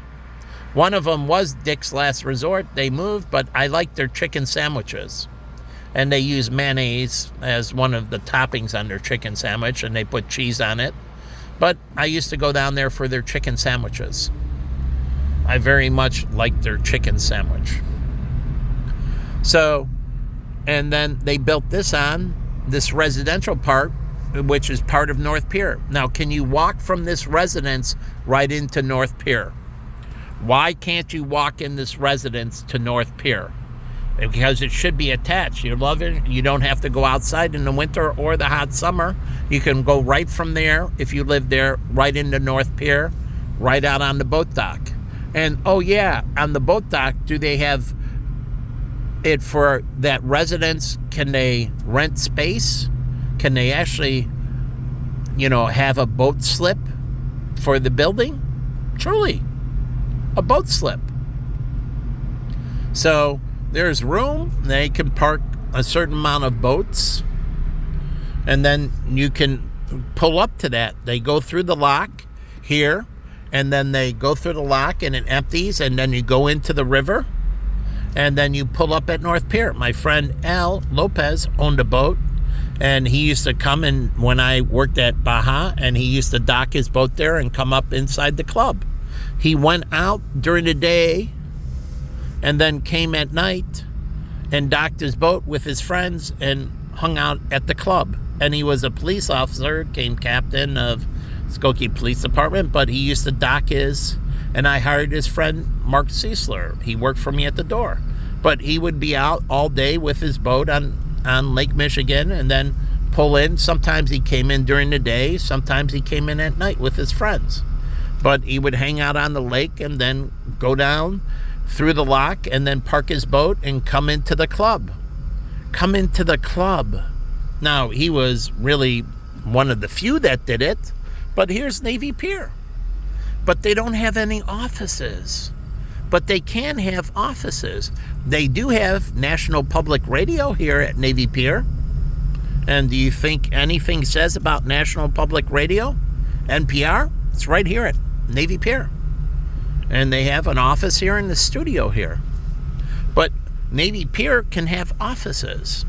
One of them was Dick's Last Resort. They moved, but I like their chicken sandwiches. And they use mayonnaise as one of the toppings on their chicken sandwich, and they put cheese on it. But I used to go down there for their chicken sandwiches. I very much like their chicken sandwich. So, and then they built this residential part, which is part of North Pier. Now, can you walk from this residence right into North Pier? Why can't you walk in this residence to North Pier? Because it should be attached. You love it. You don't have to go outside in the winter or the hot summer. You can go right from there, if you live there, right into North Pier, right out on the boat dock. And, oh yeah, on the boat dock, do they have it for that residence? Can they rent space? Can they actually, have a boat slip for the building? Truly, a boat slip. So there's room. They can park a certain amount of boats. And then you can pull up to that. They go through the lock here. And then they go through the lock and it empties. And then you go into the river. And then you pull up at North Pier. My friend Al Lopez owned a boat. And he used to come in when I worked at Baja, and he used to dock his boat there and come up inside the club. He went out during the day and then came at night and docked his boat with his friends and hung out at the club. And he was a police officer, came captain of Skokie Police Department, but he used to dock and I hired his friend Mark Ciesler. He worked for me at the door. But he would be out all day with his boat on Lake Michigan and then pull in. Sometimes he came in during the day. Sometimes he came in at night with his friends. But he would hang out on the lake and then go down through the lock and then park his boat and come into the club. Come into the club. Now, he was really one of the few that did it. But here's Navy Pier. But they don't have any offices. But they can have offices. They do have National Public Radio here at Navy Pier. And do you think anything says about National Public Radio? NPR? It's right here at Navy Pier. And they have an office here in the studio here. But Navy Pier can have offices.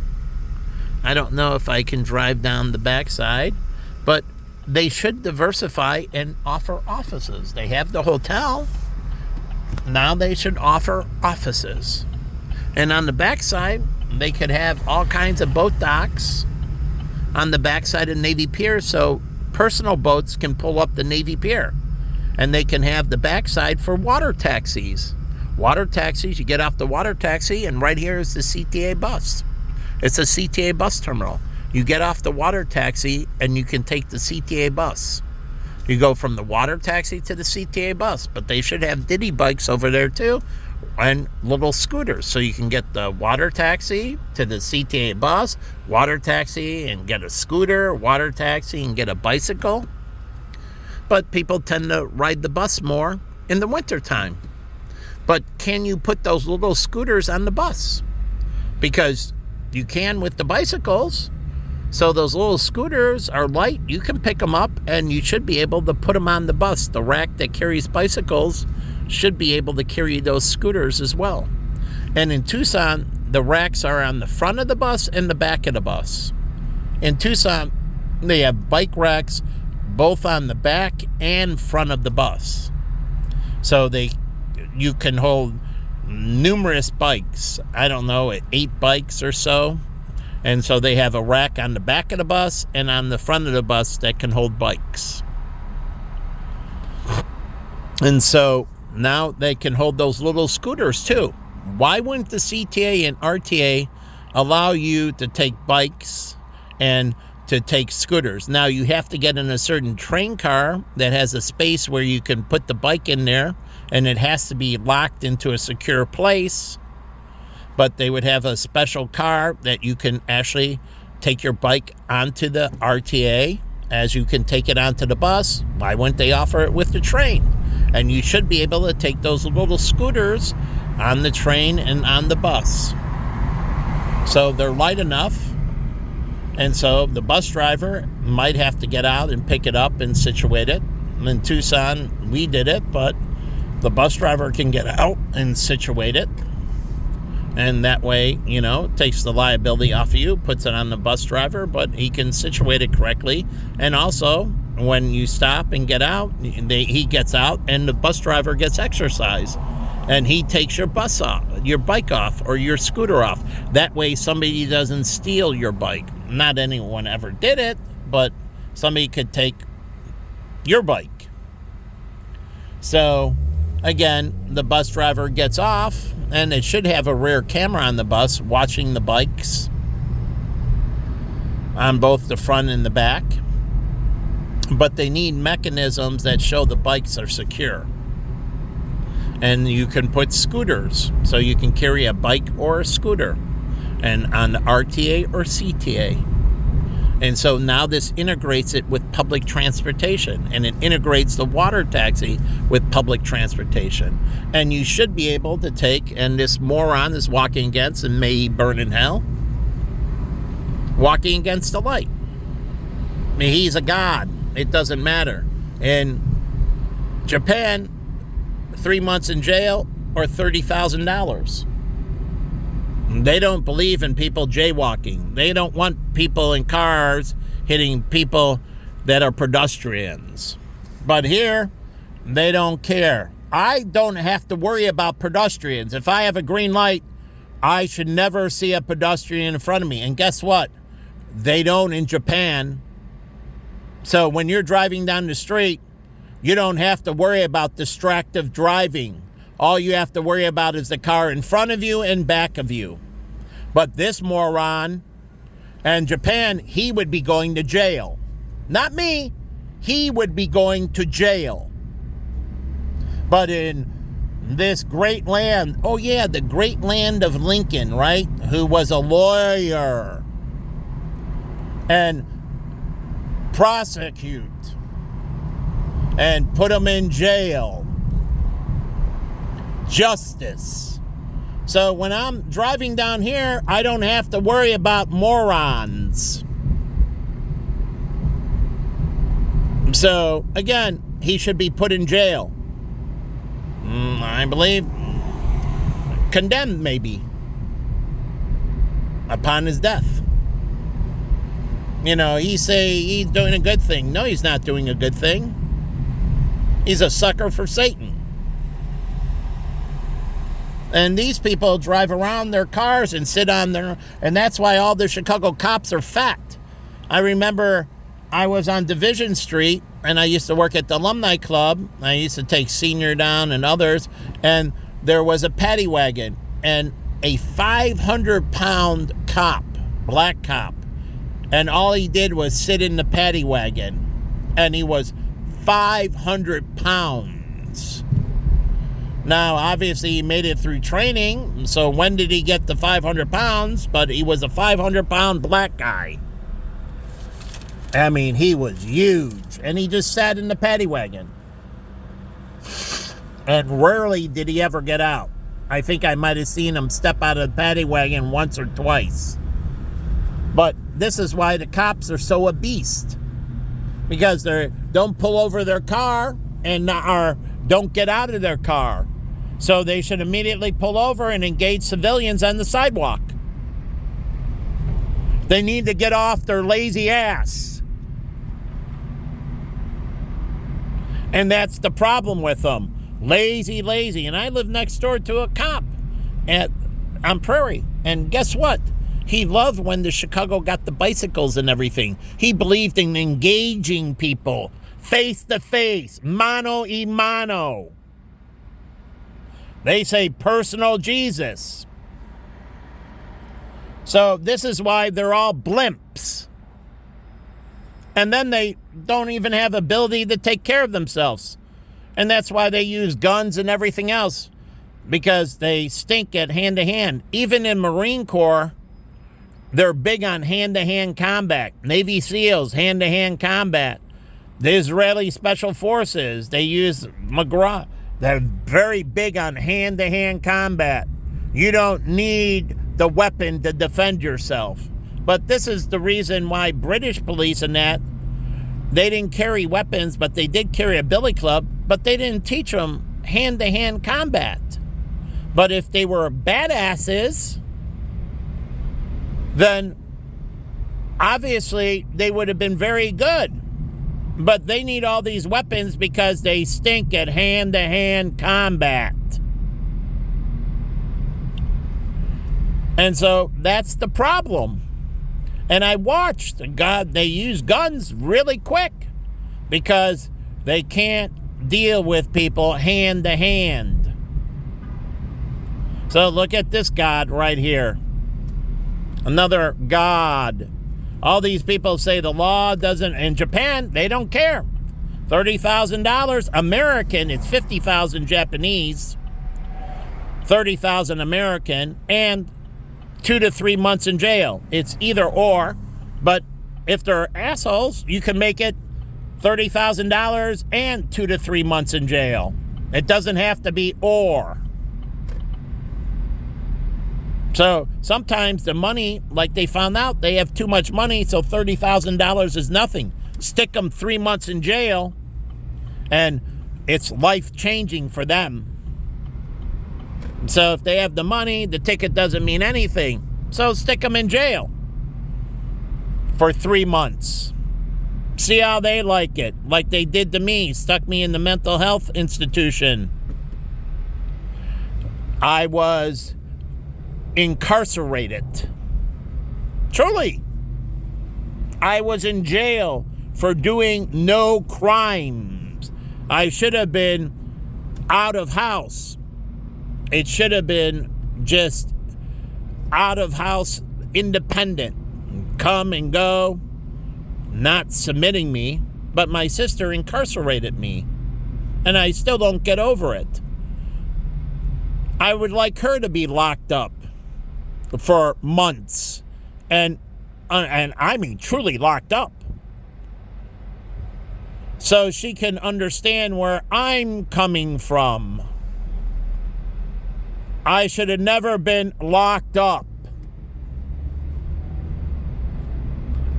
I don't know if I can drive down the backside, but they should diversify and offer offices. They have the hotel. Now they should offer offices. And on the backside, they could have all kinds of boat docks on the backside of Navy Pier, so personal boats can pull up the Navy Pier. And they can have the backside for water taxis. Water taxis, you get off the water taxi, and right here is the CTA bus. It's a CTA bus terminal. You get off the water taxi, and you can take the CTA bus. You go from the water taxi to the CTA bus, but they should have Diddy bikes over there too, and little scooters. So you can get the water taxi to the CTA bus, water taxi and get a scooter, water taxi and get a bicycle. But people tend to ride the bus more in the wintertime. But can you put those little scooters on the bus? Because you can with the bicycles. So those little scooters are light. You can pick them up, and you should be able to put them on the bus. The rack that carries bicycles should be able to carry those scooters as well. And in Tucson, the racks are on the front of the bus and the back of the bus. In Tucson, they have bike racks both on the back and front of the bus. So you can hold numerous bikes. I don't know, 8 bikes or so. And so they have a rack on the back of the bus and on the front of the bus that can hold bikes. And so now they can hold those little scooters too. Why wouldn't the CTA and RTA allow you to take bikes and to take scooters? Now you have to get in a certain train car that has a space where you can put the bike in there, and it has to be locked into a secure place. But they would have a special car that you can actually take your bike onto the RTA as you can take it onto the bus. Why wouldn't they offer it with the train? And you should be able to take those little scooters on the train and on the bus. So they're light enough. And so the bus driver might have to get out and pick it up and situate it. In Tucson, we did it, but the bus driver can get out and situate it. And that way, takes the liability off of you, puts it on the bus driver, but he can situate it correctly. And also, when you stop and get out, he gets out and the bus driver gets exercise. And he takes your bike off, or your scooter off. That way somebody doesn't steal your bike. Not anyone ever did it, but somebody could take your bike. So, again, the bus driver gets off, and it should have a rear camera on the bus watching the bikes on both the front and the back. But they need mechanisms that show the bikes are secure. And you can put scooters, so you can carry a bike or a scooter, and on the RTA or CTA. And so now this integrates it with public transportation, and it integrates the water taxi with public transportation. And you should be able to take, and this moron is walking against, and may he burn in hell, walking against the light. I mean, he's a god. It doesn't matter. In Japan, 3 months in jail or $30,000. They don't believe in people jaywalking. They don't want people in cars hitting people that are pedestrians. But here, they don't care. I don't have to worry about pedestrians. If I have a green light, I should never see a pedestrian in front of me. And guess what? They don't in Japan. So when you're driving down the street, you don't have to worry about distractive driving. All you have to worry about is the car in front of you and back of you. But this moron in Japan, he would be going to jail. Not me. He would be going to jail. But in this great land, oh yeah, the great land of Lincoln, right? Who was a lawyer. And prosecute. And put him in jail. Justice. So when I'm driving down here, I don't have to worry about morons. So, again, he should be put in jail. I believe condemned, maybe, upon his death. He say he's doing a good thing. No, he's not doing a good thing. He's a sucker for Satan. And these people drive around their cars and sit on their... And that's why all the Chicago cops are fat. I remember I was on Division Street, and I used to work at the Alumni Club. I used to take Senior down and others. And there was a paddy wagon. And a 500-pound cop, black cop. And all he did was sit in the paddy wagon. And he was 500 pounds. Now, obviously, he made it through training. So when did he get the 500 pounds? But he was a 500-pound black guy. I mean, he was huge. And he just sat in the paddy wagon. And rarely did he ever get out. I think I might have seen him step out of the paddy wagon once or twice. But this is why the cops are so obese. Because they don't pull over their car and don't get out of their car. So they should immediately pull over and engage civilians on the sidewalk. They need to get off their lazy ass. And that's the problem with them. Lazy. And I live next door to a cop on Prairie. And guess what? He loved when the Chicago got the bicycles and everything. He believed in engaging people face to face, mano a mano. They say personal Jesus. So this is why they're all blimps. And then they don't even have ability to take care of themselves. And that's why they use guns and everything else, because they stink at hand-to-hand. Even in Marine Corps, they're big on hand-to-hand combat. Navy SEALs, hand-to-hand combat. The Israeli Special Forces, they use McGraw. They're very big on hand-to-hand combat. You don't need the weapon to defend yourself. But this is the reason why British police and that, they didn't carry weapons, but they did carry a billy club, but they didn't teach them hand-to-hand combat. But if they were badasses, then obviously they would have been very good. But they need all these weapons because they stink at hand-to-hand combat. And so that's the problem. And I watched, they use guns really quick because they can't deal with people hand-to-hand. So look at this God right here. Another God. All these people say the law doesn't, in Japan, they don't care. $30,000 American, it's 50,000 Japanese. 30,000 American, and 2 to 3 months in jail. It's either or, but if they're assholes, you can make it $30,000 and 2 to 3 months in jail. It doesn't have to be or. So sometimes the money, like they found out, they have too much money, so $30,000 is nothing. Stick them 3 months in jail, and it's life-changing for them. So if they have the money, the ticket doesn't mean anything. So stick them in jail for 3 months. See how they like it, like they did to me, stuck me in the mental health institution. I was incarcerated. Truly. I was in jail for doing no crimes. I should have been out of house. It should have been just out of house, independent. Come and go, not submitting me, but my sister incarcerated me. And I still don't get over it. I would like her to be locked up for months. And I mean truly locked up. So she can understand where I'm coming from. I should have never been locked up.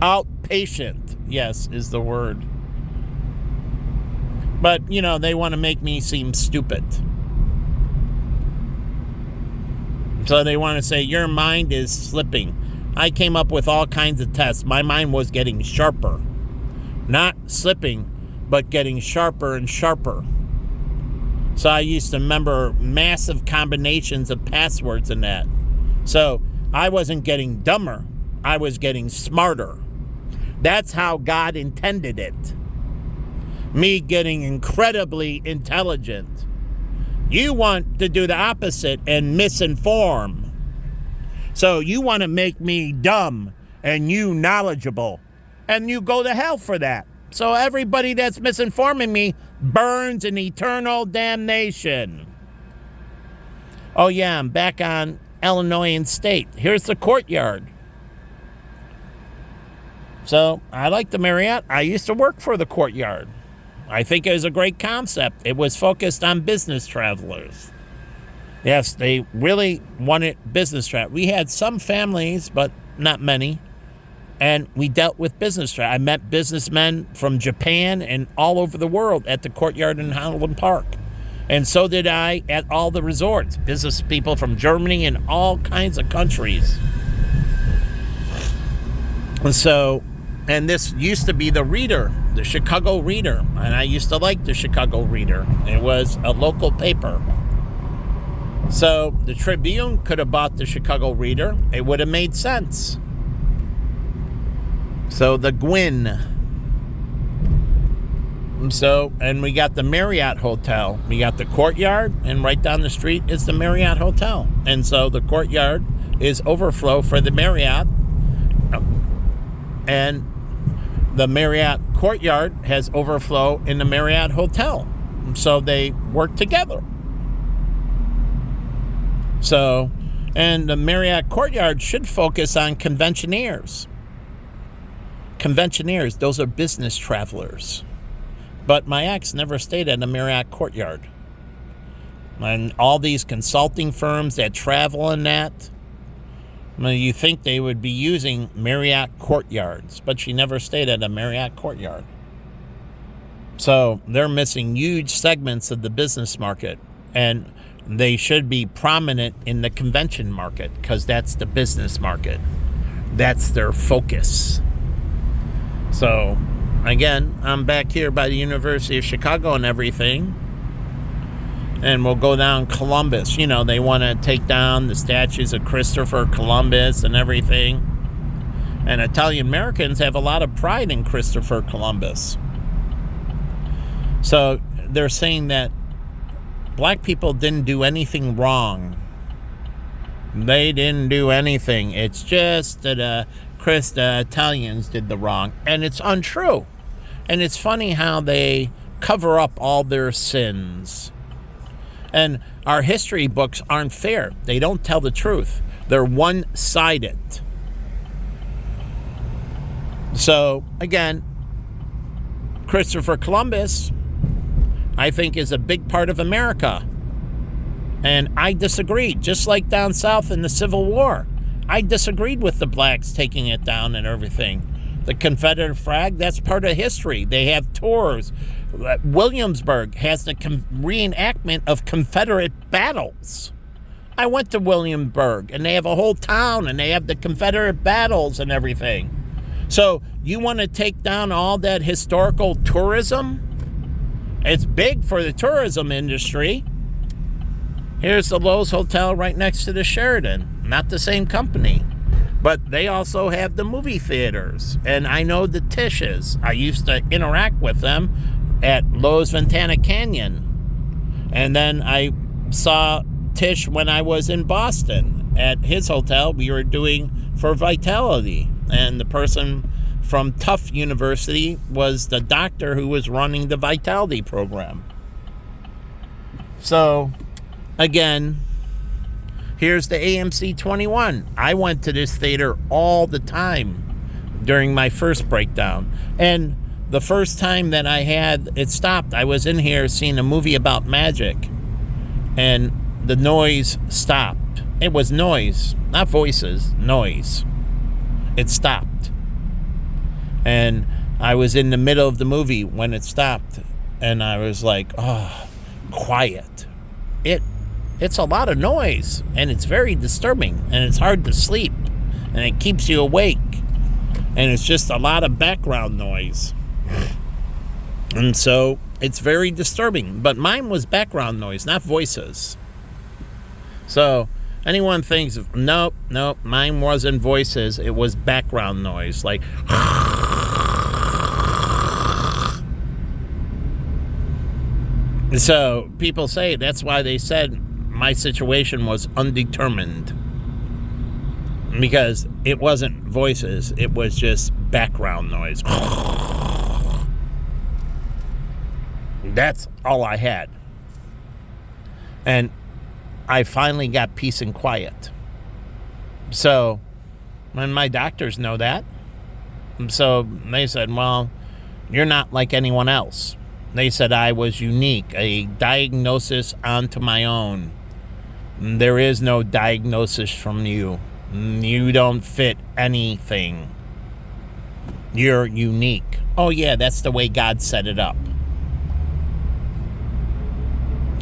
Outpatient, yes, is the word. But, you know, they want to make me seem stupid. So they want to say, your mind is slipping. I came up with all kinds of tests. My mind was getting sharper. Not slipping, but getting sharper and sharper. So I used to remember massive combinations of passwords and that. So I wasn't getting dumber. I was getting smarter. That's how God intended it. Me getting incredibly intelligent. You want to do the opposite and misinform. So you want to make me dumb and you knowledgeable. And you go to hell for that. So everybody that's misinforming me burns in eternal damnation. Oh yeah, I'm back on Illinois State. Here's the courtyard. So I like the Marriott. I used to work for the courtyard. I think it was a great concept. It was focused on business travelers. Yes, they really wanted business travel. We had some families, but not many. And we dealt with business travel. I met businessmen from Japan and all over the world at the courtyard in Highland Park. And so did I at all the resorts. Business people from Germany and all kinds of countries. And this used to be the Reader, the Chicago Reader. And I used to like the Chicago Reader. It was a local paper. So the Tribune could have bought the Chicago Reader. It would have made sense. So the Gwyn. And we got the Marriott Hotel. We got the Courtyard, and right down the street is the Marriott Hotel. And so the Courtyard is overflow for the Marriott. And the Marriott Courtyard has overflow in the Marriott Hotel. So they work together. So, and the Marriott Courtyard should focus on conventioneers. Conventioneers, those are business travelers. But my ex never stayed at the Marriott Courtyard. And all these consulting firms that travel in that, you think they would be using Marriott Courtyards, but she never stayed at a Marriott Courtyard. So they're missing huge segments of the business market, and they should be prominent in the convention market because that's the business market. That's their focus. So, again, I'm back here by the University of Chicago and everything. And we'll go down Columbus. You know, they want to take down the statues of Christopher Columbus and everything. And Italian Americans have a lot of pride in Christopher Columbus. So they're saying that black people didn't do anything wrong. They didn't do anything. It's just that the Italians did the wrong. And it's untrue. And it's funny how they cover up all their sins. And our history books aren't fair. They don't tell the truth. They're one-sided. So, again, Christopher Columbus, I think, is a big part of America. And I disagreed, just like down south in the Civil War. I disagreed with the blacks taking it down and everything. The Confederate flag, that's part of history. They have tours. Williamsburg has the reenactment of Confederate battles. I went to Williamsburg, and they have a whole town, and they have the Confederate battles and everything. So you want to take down all that historical tourism? It's big for the tourism industry. Here's the Lowe's Hotel right next to the Sheraton. Not the same company. But they also have the movie theaters. And I know the Tishes. I used to interact with them at Lowe's Ventana Canyon. And then I saw Tish when I was in Boston. At his hotel, we were doing for Vitality. And the person from Tufts University was the doctor who was running the Vitality program. So, again, here's the AMC 21. I went to this theater all the time during my first breakdown. And the first time that I had it stopped, I was in here seeing a movie about magic. And the noise stopped. It was noise, not voices, noise. It stopped. And I was in the middle of the movie when it stopped. And I was like, oh, quiet. It's a lot of noise, and it's very disturbing, and it's hard to sleep, and it keeps you awake, and it's just a lot of background noise. And so it's very disturbing, but mine was background noise, not voices. So anyone thinks, nope, mine wasn't voices, it was background noise, like so people say that's why they said my situation was undetermined, because it wasn't voices, it was just background noise. That's all I had. And I finally got peace and quiet. So, and my doctors know that. So they said, well, you're not like anyone else. They said I was unique, a diagnosis onto my own. There is no diagnosis from you. You don't fit anything. You're unique. Oh yeah, that's the way God set it up.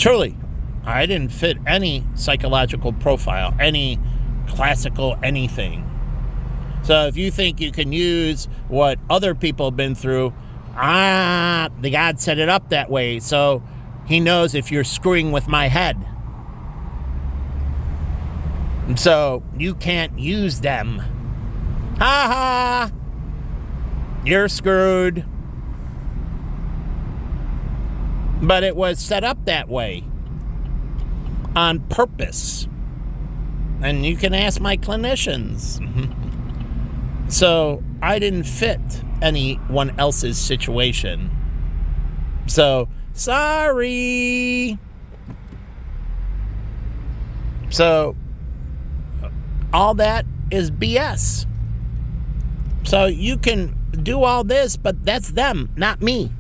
Truly, I didn't fit any psychological profile, any classical anything. So if you think you can use what other people have been through, the God set it up that way, so he knows if you're screwing with my head. So you can't use them. Ha ha! You're screwed. But it was set up that way on purpose. And you can ask my clinicians. So I didn't fit anyone else's situation. So, sorry. So, all that is BS. So you can do all this, but that's them, not me.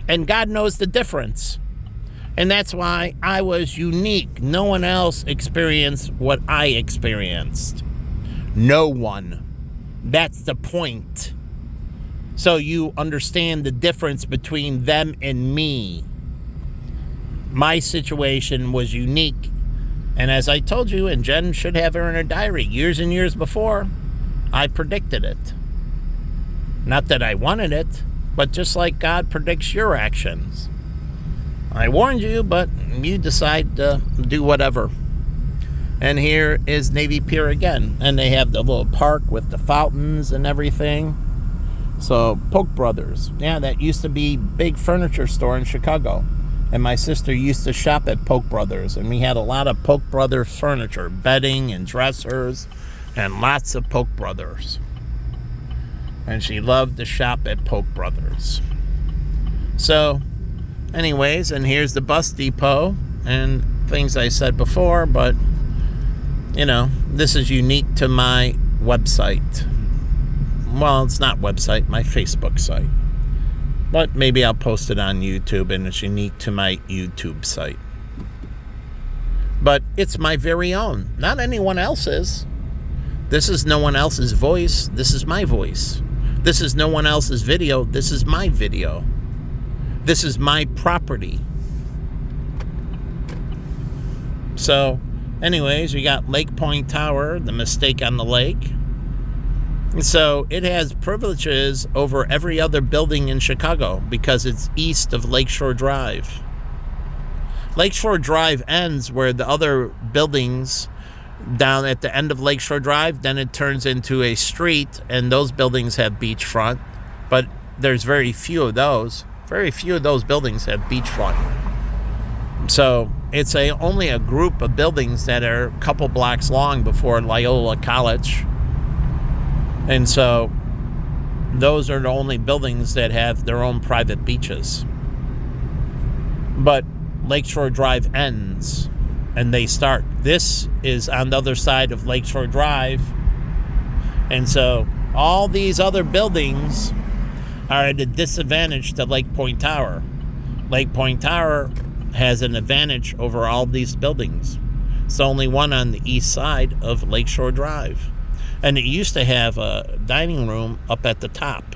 And God knows the difference. And that's why I was unique. No one else experienced what I experienced. No one. That's the point. So you understand the difference between them and me. My situation was unique. And as I told you, and Jen should have her in her diary, years and years before, I predicted it. Not that I wanted it, but just like God predicts your actions. I warned you, but you decide to do whatever. And here is Navy Pier again. And they have the little park with the fountains and everything. So, Polk Brothers. Yeah, that used to be a big furniture store in Chicago. And my sister used to shop at Polk Brothers. And we had a lot of Polk Brothers furniture, bedding and dressers, and lots of Polk Brothers. And she loved to shop at Polk Brothers. So, anyways, and here's the bus depot and things I said before, but, you know, this is unique to my website. Well, it's not website, my Facebook site. But maybe I'll post it on YouTube, and it's unique to my YouTube site. But it's my very own, not anyone else's. This is no one else's voice. This is my voice. This is no one else's video. This is my video. This is my property. So, anyways, we got Lake Point Tower, the mistake on the lake. So it has privileges over every other building in Chicago because it's east of Lakeshore Drive. Lakeshore Drive ends where the other buildings down at the end of Lakeshore Drive, then it turns into a street, and those buildings have beachfront, but there's very few of those. Very few of those buildings have beachfront. So it's only a group of buildings that are a couple blocks long before Loyola College. And so those are the only buildings that have their own private beaches. But Lakeshore Drive ends and they start. This is on the other side of Lakeshore Drive. And so all these other buildings are at a disadvantage to Lake Point Tower. Lake Point Tower has an advantage over all these buildings. It's the only one on the east side of Lakeshore Drive. And it used to have a dining room up at the top.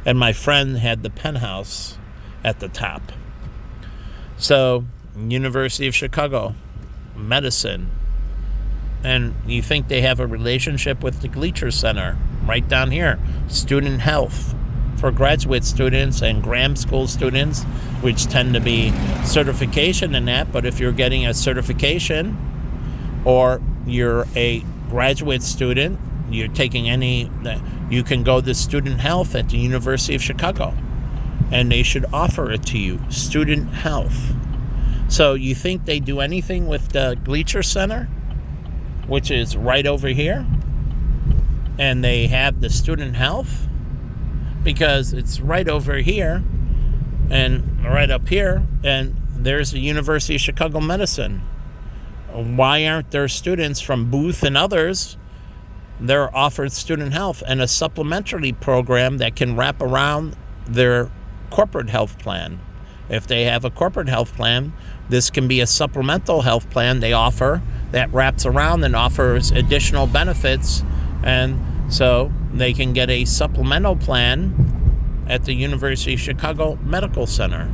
And my friend had the penthouse at the top. So, University of Chicago, medicine. And you think they have a relationship with the Gleacher Center right down here. Student health for graduate students and Graham School students, which tend to be certification in that. But if you're getting a certification or you're a graduate student, you're taking you can go to student health at the University of Chicago, and they should offer it to you, student health. So you think they do anything with the Gleacher Center, which is right over here, and they have the student health because it's right over here and right up here, and there's the University of Chicago Medicine. Why aren't there students from Booth and others? They're offered student health and a supplementary program that can wrap around their corporate health plan. If they have a corporate health plan, this can be a supplemental health plan they offer that wraps around and offers additional benefits. And so they can get a supplemental plan at the University of Chicago Medical Center.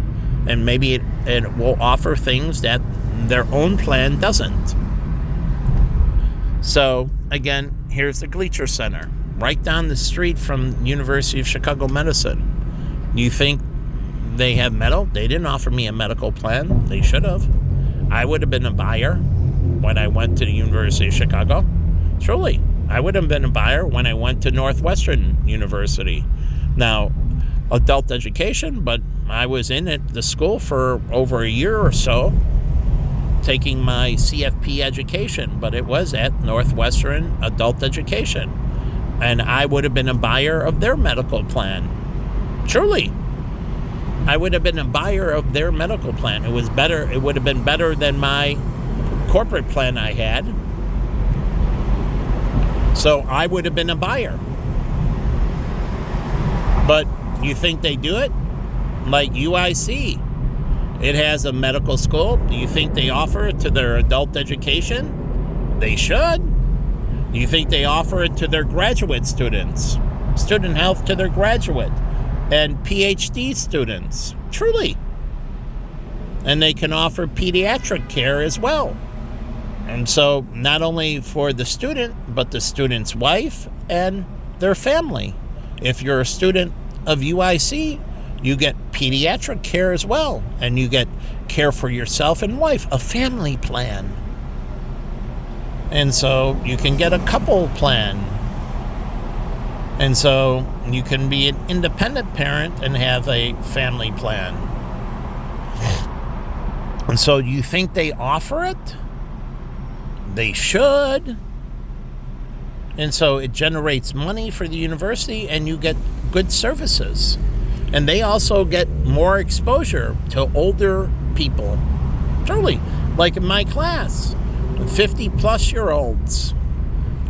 And maybe it will offer things that their own plan doesn't. So, again, here's the Gleacher Center, right down the street from University of Chicago Medicine. You think they have they didn't offer me a medical plan. They should have. I would have been a buyer when I went to the University of Chicago. Truly, I would have been a buyer when I went to Northwestern University. Now, adult education, but I was in the school for over a year or so, taking my CFP education, but it was at Northwestern Adult Education. And I would have been a buyer of their medical plan. Truly. I would have been a buyer of their medical plan. It was better. It would have been better than my corporate plan I had. So I would have been a buyer. But you think they do it? Like UIC. It has a medical school. Do you think they offer it to their adult education? They should. Do you think they offer it to their graduate students? Student health to their graduate and PhD students. Truly. And they can offer pediatric care as well. And so not only for the student, but the student's wife and their family. If you're a student of UIC, you get pediatric care as well, and you get care for yourself and wife, a family plan. And so you can get a couple plan. And so you can be an independent parent and have a family plan. And so you think they offer it? They should. And so it generates money for the university, and you get good services. And they also get more exposure to older people. Truly, like in my class, 50-plus-year-olds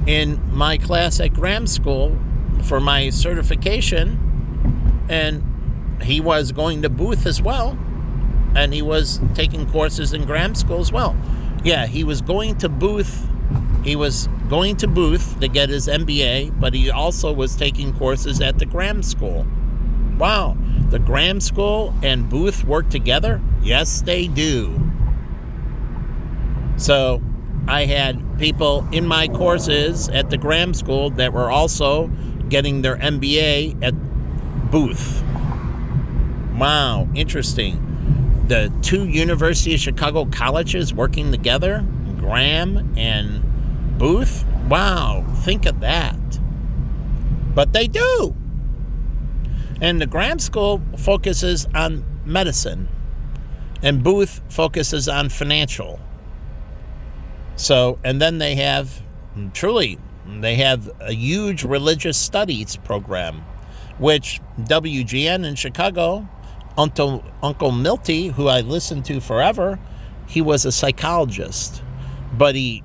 in my class at Graham School for my certification. And he was going to Booth as well. And he was taking courses in Graham School as well. Yeah, he was going to Booth. He was going to Booth to get his MBA, but he also was taking courses at the Graham School. Wow, the Graham School and Booth work together? Yes, they do. So I had people in my courses at the Graham School that were also getting their MBA at Booth. Wow, interesting. The two University of Chicago colleges working together, Graham and Booth. Wow, think of that. But they do. And the Graham School focuses on medicine, and Booth focuses on financial. So, and then they have a huge religious studies program, which WGN in Chicago, Uncle Milty, who I listened to forever, he was a psychologist, but he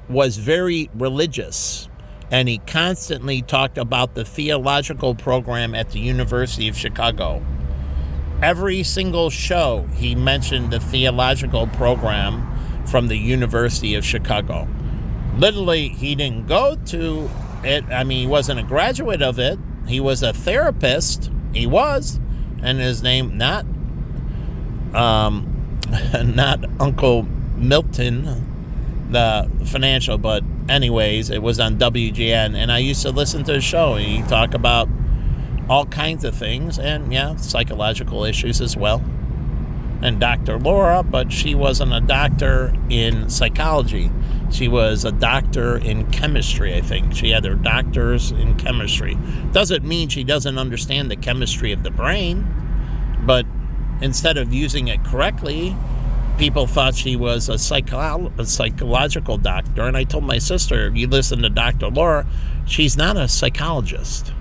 was very religious. And he constantly talked about the theological program at the University of Chicago. Every single show, he mentioned the theological program from the University of Chicago. Literally, he didn't go to it. I mean, he wasn't a graduate of it. He was a therapist. He was. And his name, not Uncle Milton, the financial, but anyways, it was on WGN, and I used to listen to the show. He talked about all kinds of things, and yeah, psychological issues as well. And Dr. Laura, but she wasn't a doctor in psychology. She was a doctor in chemistry, I think. She had her doctors in chemistry. Doesn't mean she doesn't understand the chemistry of the brain, but instead of using it correctly, people thought she was a psychological doctor. And I told my sister, if you listen to Dr. Laura, she's not a psychologist.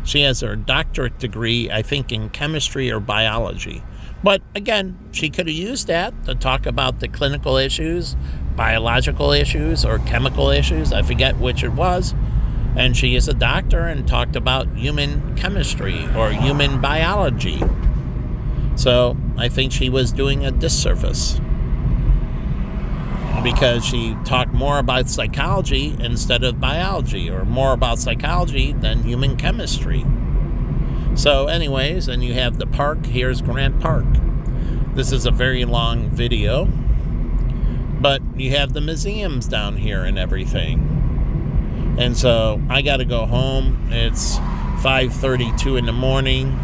She has her doctorate degree, I think, in chemistry or biology. But again, she could have used that to talk about the clinical issues, biological issues, or chemical issues. I forget which it was. And she is a doctor and talked about human chemistry or human biology. So I think she was doing a disservice because she talked more about psychology instead of biology, or more about psychology than human chemistry. So anyways, and you have the park. Here's Grant Park. This is a very long video. But you have the museums down here and everything. And so I got to go home. It's 5:32 in the morning.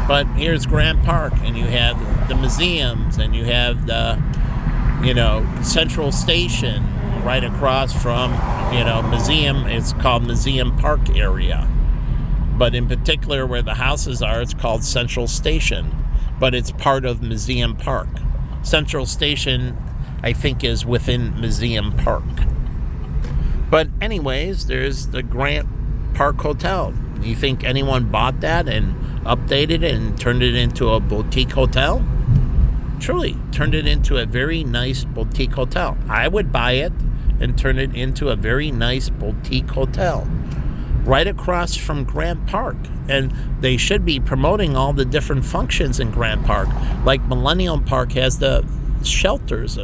But here's Grant Park, and you have the museums, and you have the, Central Station right across from, museum. It's called Museum Park area. But in particular, where the houses are, it's called Central Station. But it's part of Museum Park. Central Station, I think, is within Museum Park. But anyways, there's the Grant Park Hotel. You think anyone bought that and updated it and turned it into a boutique hotel? Truly, turned it into a very nice boutique hotel. I would buy it and turn it into a very nice boutique hotel right across from Grant Park. And they should be promoting all the different functions in Grant Park. Like Millennium Park has the shelters.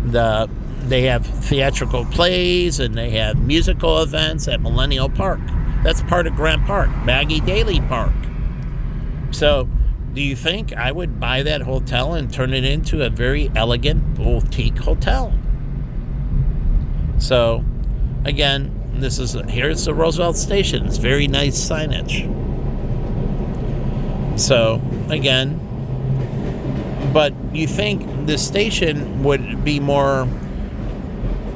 They have theatrical plays and they have musical events at Millennium Park. That's part of Grant Park. Maggie Daley Park. So, do you think I would buy that hotel and turn it into a very elegant boutique hotel? So, again, here's the Roosevelt Station. It's very nice signage. So, again, but you think the station would be more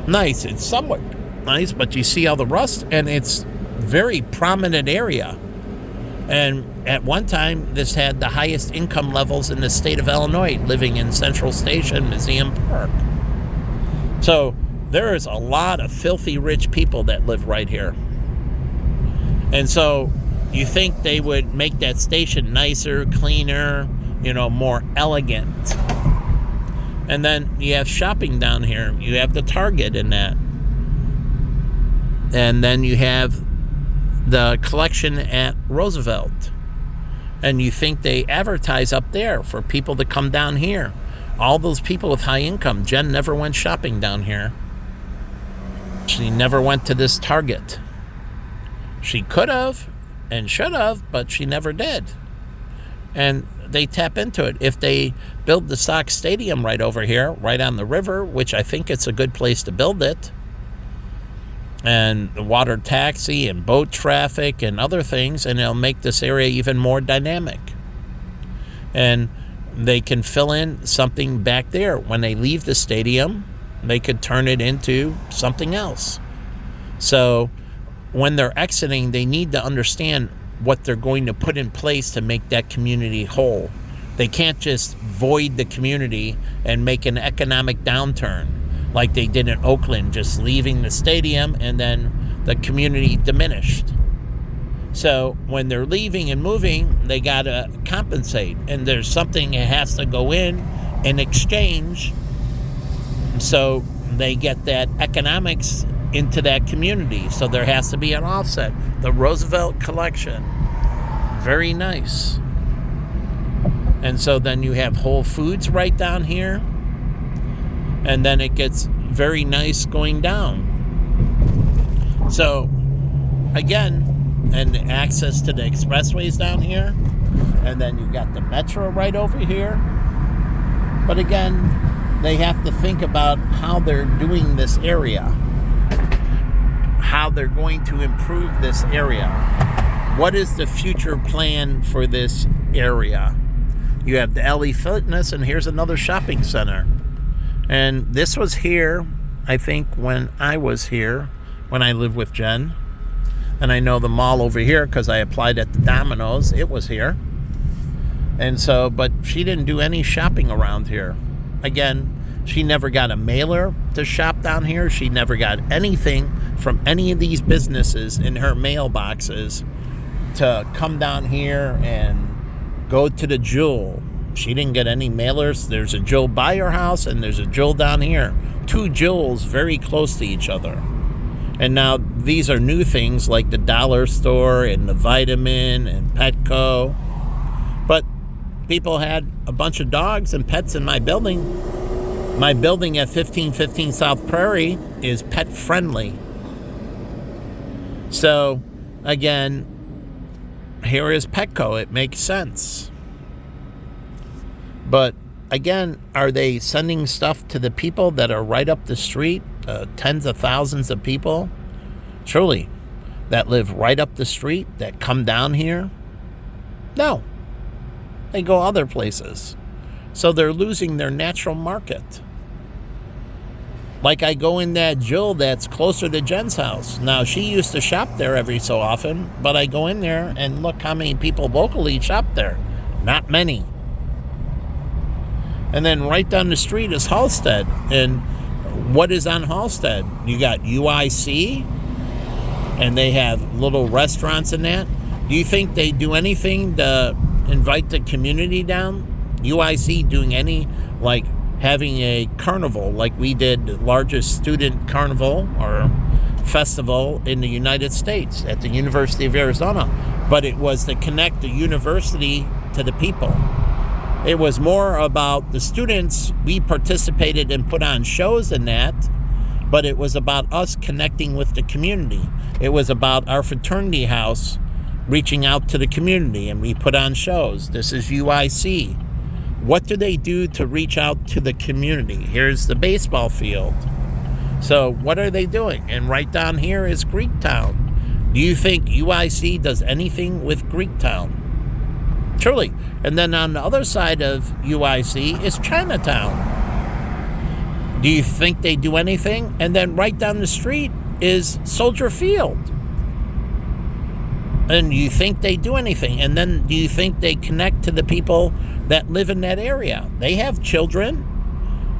nice. It's somewhat nice, but you see all the rust, and it's very prominent area. And at one time, this had the highest income levels in the state of Illinois, living in Central Station, Museum Park. So there is a lot of filthy rich people that live right here. And so you think they would make that station nicer, cleaner, more elegant. And then you have shopping down here. You have the Target in that. And then you have the collection at Roosevelt. And you think they advertise up there for people to come down here. All those people with high income. Jen never went shopping down here. She never went to this Target. She could have and should have, but she never did. And they tap into it. If they build the Sox Stadium right over here, right on the river, which I think it's a good place to build it, and the water taxi and boat traffic and other things, and it'll make this area even more dynamic. And they can fill in something back there. When they leave the stadium, they could turn it into something else. So when they're exiting, they need to understand what they're going to put in place to make that community whole. They can't just void the community and make an economic downturn like they did in Oakland, just leaving the stadium and then the community diminished. So when they're leaving and moving, they got to compensate. And there's something that has to go in exchange, so they get that economics into that community. So there has to be an offset. The Roosevelt Collection, very nice. And so then you have Whole Foods right down here. And then it gets very nice going down. So, again, and access to the expressways down here. And then you got the metro right over here. But again, they have to think about how they're doing this area. How they're going to improve this area. What is the future plan for this area? You have the LA Fitness, and here's another shopping center. And this was here, I think, when I was here, when I lived with Jen. And I know the mall over here because I applied at the Domino's. It was here. And so, but she didn't do any shopping around here. Again, she never got a mailer to shop down here. She never got anything from any of these businesses in her mailboxes to come down here and go to the Jewel. She didn't get any mailers. There's a Jewel by her house and there's a Jewel down here. Two Jewels very close to each other. And now these are new things like the dollar store and the Vitamin and Petco. But people had a bunch of dogs and pets in my building. My building at 1515 South Prairie is pet friendly. So, again, here is Petco. It makes sense. But, again, are they sending stuff to the people that are right up the street, tens of thousands of people, truly, that live right up the street, that come down here? No. They go other places. So they're losing their natural market. Like I go in that Jill that's closer to Jen's house. Now, she used to shop there every so often, but I go in there and look how many people locally shop there. Not many. And then right down the street is Halstead. And what is on Halstead? You got UIC, and they have little restaurants and that. Do you think they do anything to invite the community down? UIC doing any, like having a carnival like we did, the largest student carnival or festival in the United States at the University of Arizona. But it was to connect the university to the people. It was more about the students. We participated and put on shows in that, but it was about us connecting with the community. It was about our fraternity house reaching out to the community, and we put on shows. This is UIC. What do they do to reach out to the community? Here's the baseball field. So what are they doing? And right down here is Greektown. Do you think UIC does anything with Greektown? Truly. And then on the other side of UIC is Chinatown. Do you think they do anything? And then right down the street is Soldier Field. And you think they do anything? And then do you think they connect to the people that live in that area? They have children.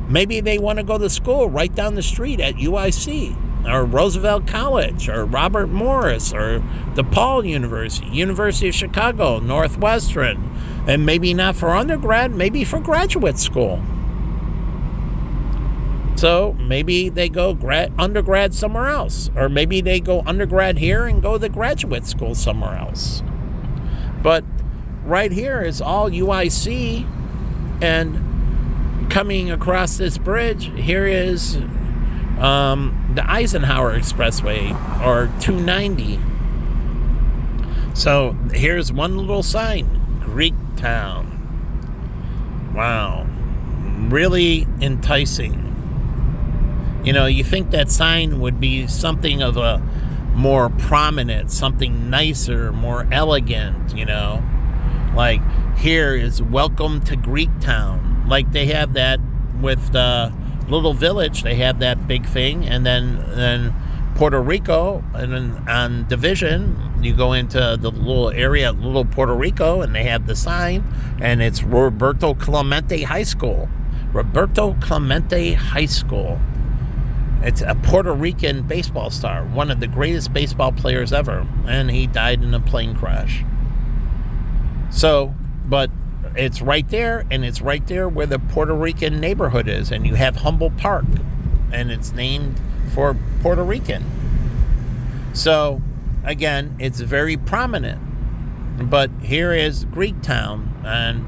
Maybe they want to go to school right down the street at UIC or Roosevelt College or Robert Morris or DePaul University, University of Chicago, Northwestern. And maybe not for undergrad, maybe for graduate school. So maybe they go undergrad somewhere else. Or maybe they go undergrad here and go to graduate school somewhere else. But right here is all UIC. And coming across this bridge, here is the Eisenhower Expressway, or 290. So here's one little sign, Greektown. Wow. Really enticing. You know, you think that sign would be something of a more prominent, something nicer, more elegant, you know. Like, here is welcome to Greektown. Like they have that with the Little Village, they have that big thing. And then Puerto Rico, and then on Division, you go into the little area, Little Puerto Rico, and they have the sign, and it's Roberto Clemente High School. Roberto Clemente High School. It's a Puerto Rican baseball star, one of the greatest baseball players ever, and he died in a plane crash. So, but it's right there, and it's right there where the Puerto Rican neighborhood is, and you have Humboldt Park, and it's named for Puerto Rican. So, again, it's very prominent. But here is Greektown, and,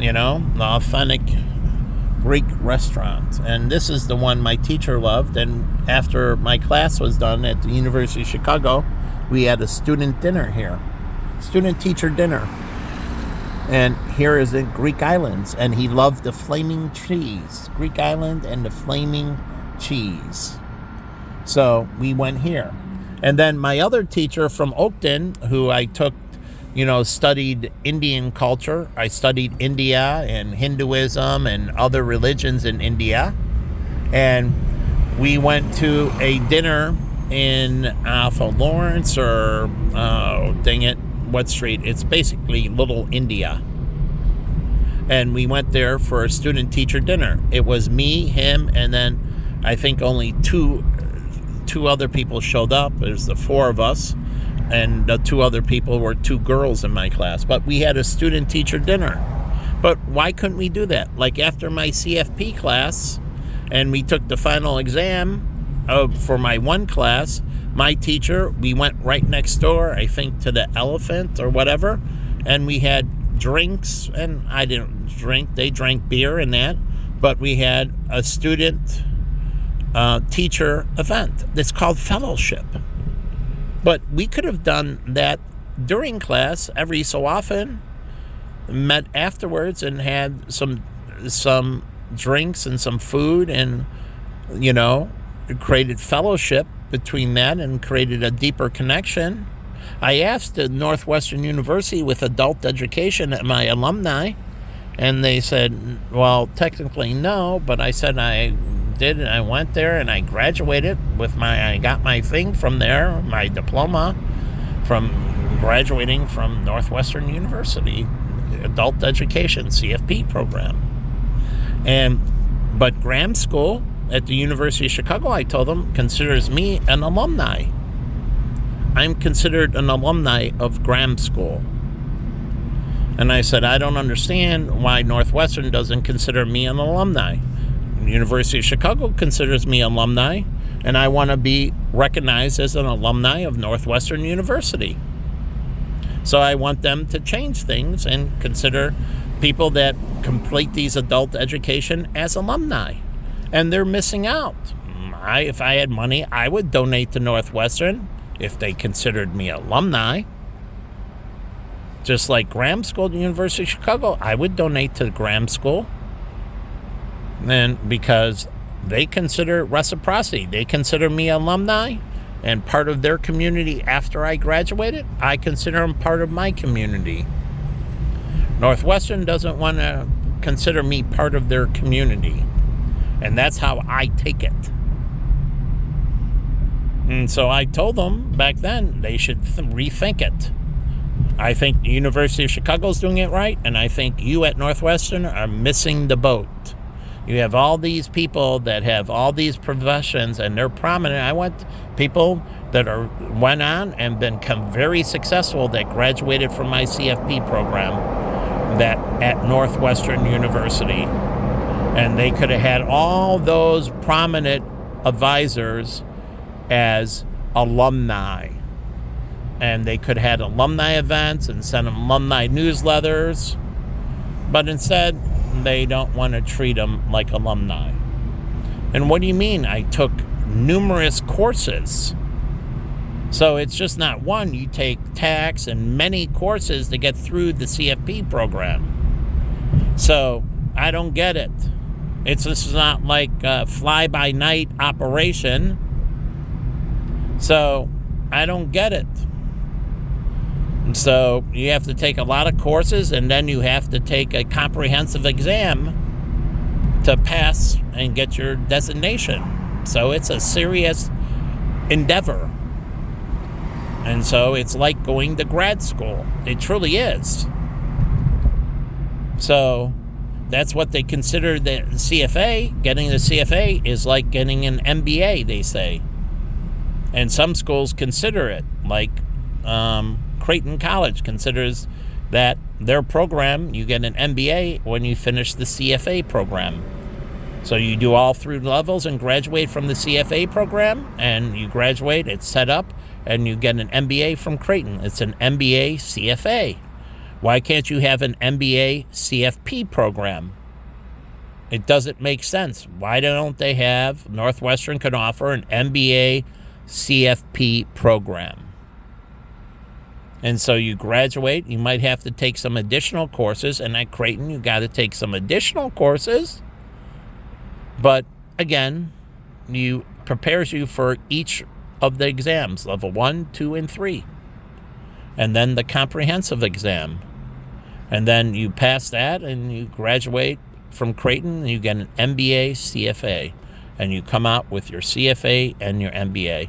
you know, the authentic Greek restaurant. And this is the one my teacher loved. And after my class was done at the University of Chicago, we had a student dinner here. Student-teacher dinner. And here is in Greek Islands. And he loved the flaming cheese. Greek Island and the flaming cheese. So we went here. And then my other teacher from Oakton, who I took, you know, studied Indian culture. I studied India and Hinduism and other religions in India. And we went to a dinner in Alpha Lawrence or, what street? It's basically Little India. And we went there for a student-teacher dinner. It was me, him, and then I think only two other people showed up. There's the four of us. And the two other people were two girls in my class. But we had a student-teacher dinner. But why couldn't we do that? Like after my CFP class, and we took the final exam for my one class, my teacher, we went right next door, I think, to the Elephant or whatever. And we had drinks. And I didn't drink. They drank beer and that. But we had a student-teacher event that's called fellowship. But we could have done that during class every so often, met afterwards and had some some drinks and some food, and, it created fellowship between that and created a deeper connection. I asked at Northwestern University with adult education at my alumni, and they said, well, technically no, but I said I did, and I went there and I graduated I got my thing from there, my diploma from graduating from Northwestern University, adult education, CFP program. But Graham School at the University of Chicago, I told them, considers me an alumni. I'm considered an alumni of Graham School. And I said, I don't understand why Northwestern doesn't consider me an alumni. The University of Chicago considers me alumni, and I want to be recognized as an alumni of Northwestern University. So I want them to change things and consider people that complete these adult education as alumni. And they're missing out. If I had money, I would donate to Northwestern if they considered me alumni. Just like Graham School at the University of Chicago, I would donate to Graham School. And because they consider reciprocity, they consider me alumni and part of their community after I graduated, I consider them part of my community. Northwestern doesn't want to consider me part of their community. And that's how I take it. And so I told them back then they should rethink it. I think the University of Chicago is doing it right, and I think you at Northwestern are missing the boat. You have all these people that have all these professions, and they're prominent. I want people that went on and become very successful that graduated from my CFP program that at Northwestern University. And they could have had all those prominent advisors as alumni. And they could have had alumni events and send them alumni newsletters. But instead, they don't want to treat them like alumni. And what do you mean? I took numerous courses. So it's just not one. You take tax and many courses to get through the CFP program. So I don't get it. This is not like a fly-by-night operation. So I don't get it. So you have to take a lot of courses, and then you have to take a comprehensive exam to pass and get your designation. So it's a serious endeavor. And so it's like going to grad school. It truly is. So that's what they consider the CFA. Getting the CFA is like getting an MBA, they say. And some schools consider it, like Creighton College considers that their program, you get an MBA when you finish the CFA program. So you do all 3 levels and graduate from the CFA program, and you graduate, it's set up, and you get an MBA from Creighton. It's an MBA CFA. Why can't you have an MBA CFP program? It doesn't make sense. Why don't they have, Northwestern can offer an MBA CFP program? And so you graduate, you might have to take some additional courses, and at Creighton you got to take some additional courses. But again, prepares you for each of the exams, level 1, 2, and 3. And then the comprehensive exam. And then you pass that and you graduate from Creighton and you get an MBA CFA. And you come out with your CFA and your MBA.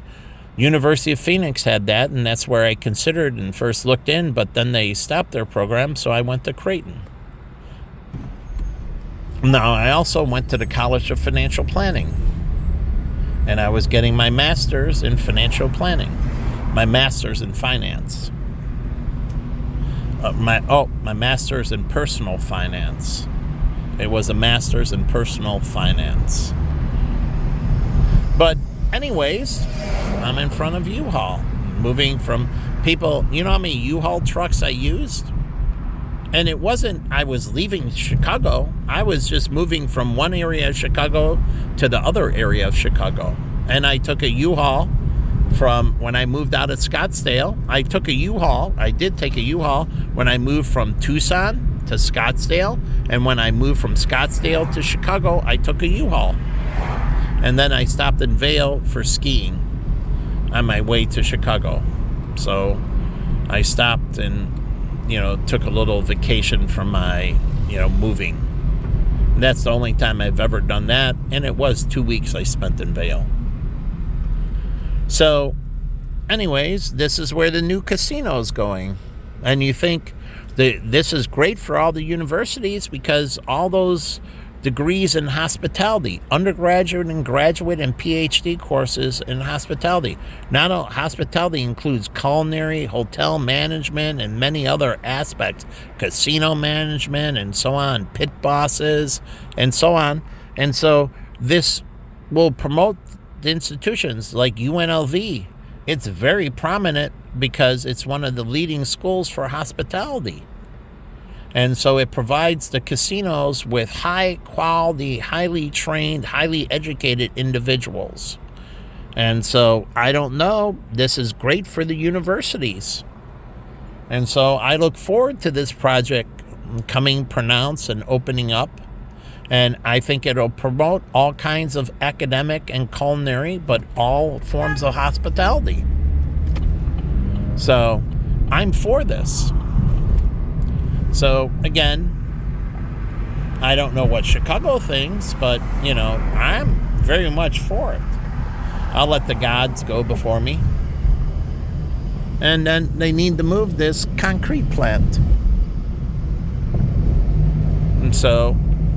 University of Phoenix had that, and that's where I considered and first looked in, but then they stopped their program, so I went to Creighton. Now, I also went to the College of Financial Planning, and I was getting my master's in financial planning, my master's in finance, my master's in personal finance. It was a master's in personal finance. But anyways, I'm in front of U-Haul, moving from people. You know how many U-Haul trucks I used? And it wasn't I was leaving Chicago. I was just moving from one area of Chicago to the other area of Chicago. And I took a U-Haul from when I moved out of Scottsdale. I did take a U-Haul when I moved from Tucson to Scottsdale. And when I moved from Scottsdale to Chicago, I took a U-Haul. And then I stopped in Vail for skiing on my way to Chicago. So I stopped and, took a little vacation from my, moving. And that's the only time I've ever done that. And it was 2 weeks I spent in Vail. So, anyways, this is where the new casino is going. And you think this is great for all the universities because all those degrees in hospitality, undergraduate and graduate and PhD courses in hospitality. Not all hospitality includes culinary, hotel management, and many other aspects, casino management and so on, pit bosses and so on. And so this will promote the institutions like UNLV. It's very prominent because it's one of the leading schools for hospitality. And so it provides the casinos with high quality, highly trained, highly educated individuals. And so I don't know, this is great for the universities. And so I look forward to this project coming pronounced and opening up. And I think it'll promote all kinds of academic and culinary, but all forms of hospitality. So I'm for this. So, again, I don't know what Chicago thinks, but, I'm very much for it. I'll let the gods go before me. And then they need to move this concrete plant.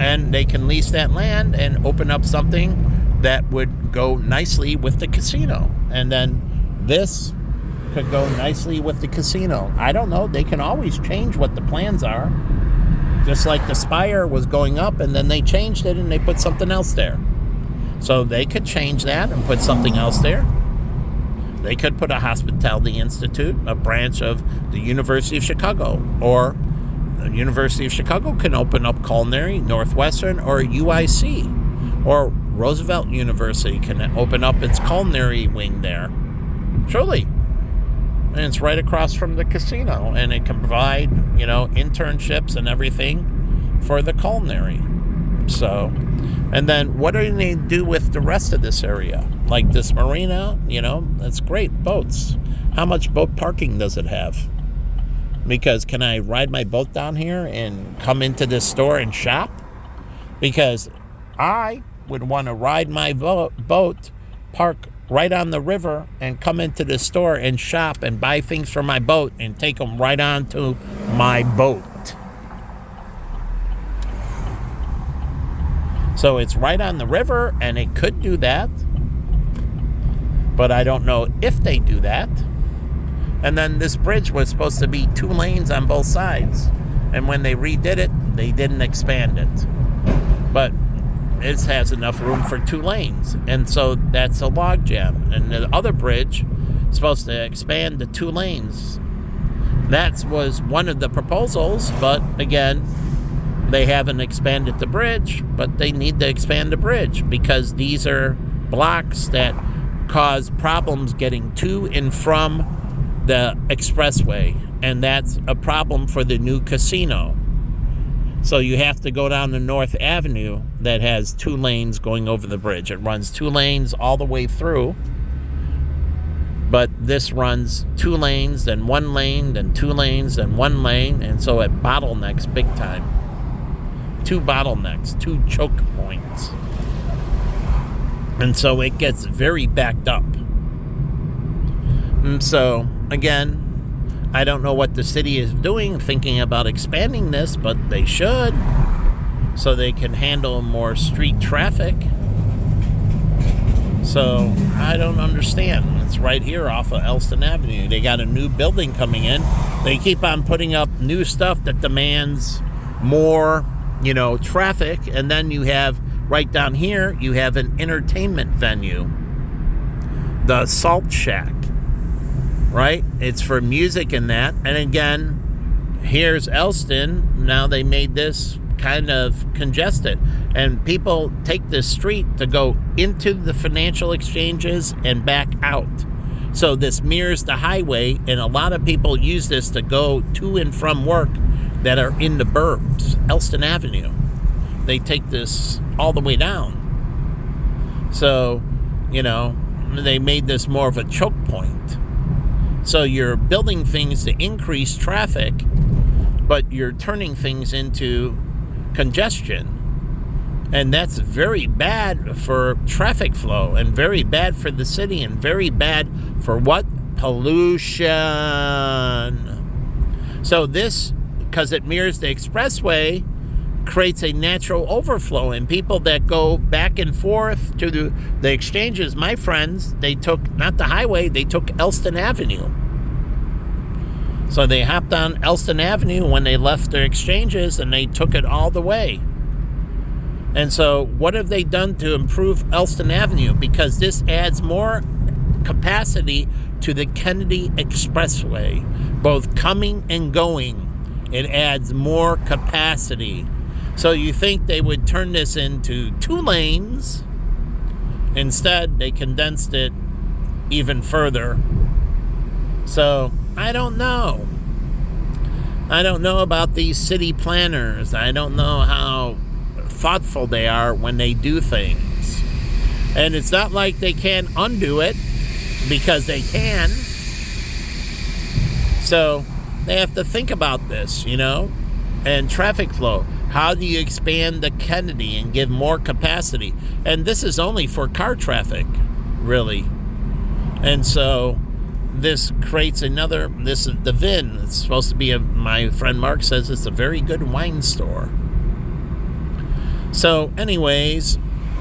And they can lease that land and open up something that would go nicely with the casino. And then this could go nicely with the casino. I don't know. They can always change what the plans are. Just like the Spire was going up and then they changed it and they put something else there. So they could change that and put something else there. They could put a hospitality institute, a branch of the University of Chicago. Or the University of Chicago can open up culinary, Northwestern, or UIC. Or Roosevelt University can open up its culinary wing there. Surely. And it's right across from the casino, and it can provide, internships and everything for the culinary. So, and then what do they do with the rest of this area? Like this marina, that's great, boats. How much boat parking does it have? Because can I ride my boat down here and come into this store and shop? Because I would want to ride my boat, park right on the river, and come into the store and shop and buy things for my boat and take them right onto my boat. So it's right on the river, and it could do that. But I don't know if they do that. And then this bridge was supposed to be 2 lanes on both sides. And when they redid it, they didn't expand it. But it has enough room for 2 lanes. And so that's a logjam. And the other bridge is supposed to expand to 2 lanes. That was one of the proposals, but again, they haven't expanded the bridge, but they need to expand the bridge because these are blocks that cause problems getting to and from the expressway. And that's a problem for the new casino. So you have to go down the North Avenue that has 2 lanes going over the bridge. It runs 2 lanes all the way through. But this runs 2 lanes, then 1 lane, then 2 lanes, then 1 lane. And so it bottlenecks big time. 2 bottlenecks, 2 choke points. And so it gets very backed up. And so, again, I don't know what the city is doing, thinking about expanding this, but they should, so they can handle more street traffic. So I don't understand. It's right here off of Elston Avenue. They got a new building coming in. They keep on putting up new stuff that demands more, traffic. And then you have, right down here, you have an entertainment venue, the Salt Shack. Right? It's for music and that. And again, here's Elston. Now they made this kind of congested. And people take this street to go into the financial exchanges and back out. So this mirrors the highway, and a lot of people use this to go to and from work that are in the burbs, Elston Avenue. They take this all the way down. So, they made this more of a choke point. So you're building things to increase traffic, but you're turning things into congestion. And that's very bad for traffic flow and very bad for the city and very bad for what? Pollution. So this, because it mirrors the expressway, creates a natural overflow. And people that go back and forth to the exchanges, my friends, they took, not the highway, they took Elston Avenue. So they hopped on Elston Avenue when they left their exchanges and they took it all the way. And so what have they done to improve Elston Avenue? Because this adds more capacity to the Kennedy Expressway, both coming and going. It adds more capacity. So you think they would turn this into 2 lanes. Instead, they condensed it even further. So I don't know. I don't know about these city planners. I don't know how thoughtful they are when they do things. And it's not like they can't undo it, because they can. So they have to think about this, and traffic flow. How do you expand the Kennedy and give more capacity? And this is only for car traffic, really. And so this creates this is the VIN. It's supposed to be my friend Mark says it's a very good wine store. So anyways,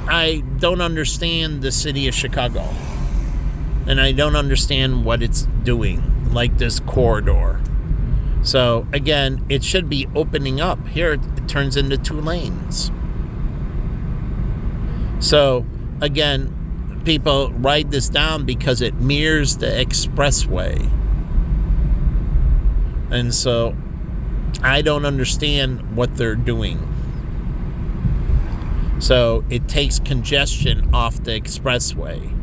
I don't understand the city of Chicago. And I don't understand what it's doing, like this corridor. So again, it should be opening up. Here it turns into 2 lanes. So again, people ride this down because it mirrors the expressway. And so I don't understand what they're doing. So it takes congestion off the expressway.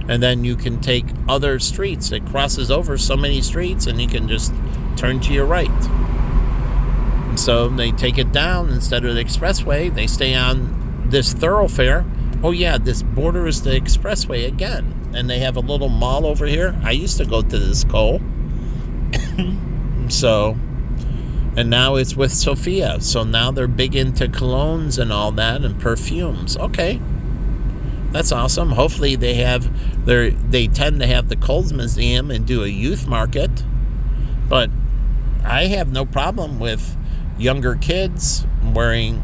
And then you can take other streets. It crosses over so many streets, and you can just turn to your right. And so they take it down instead of the expressway. They stay on this thoroughfare. Oh yeah, this borders the expressway again. And they have a little mall over here. I used to go to this Cole. So, and now it's with Sophia. So now they're big into colognes and all that and perfumes. Okay. That's awesome. Hopefully they tend to have the Kohl's Museum and do a youth market. But I have no problem with younger kids wearing,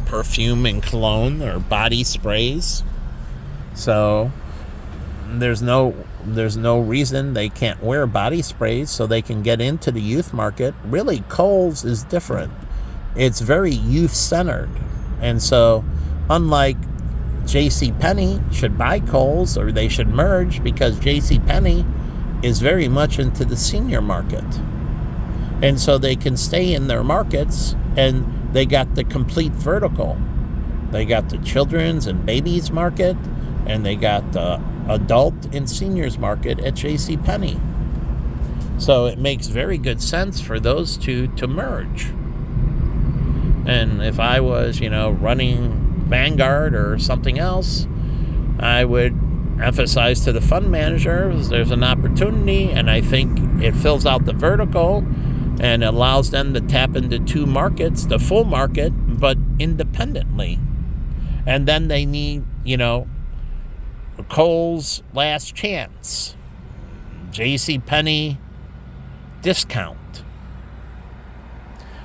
perfume and cologne or body sprays. So there's no reason they can't wear body sprays so they can get into the youth market. Really, Kohl's is different. It's very youth-centered. And so unlike JCPenney should buy Kohl's, or they should merge, because JCPenney is very much into the senior market. And so they can stay in their markets, and they got the complete vertical. They got the children's and babies market, and they got the adult and seniors market at JCPenney. So it makes very good sense for those two to merge. And if I was, running Vanguard or something else, I would emphasize to the fund managers there's an opportunity, and I think it fills out the vertical and allows them to tap into 2 markets, the full market, but independently. And then they need, Kohl's last chance, JCPenney discount.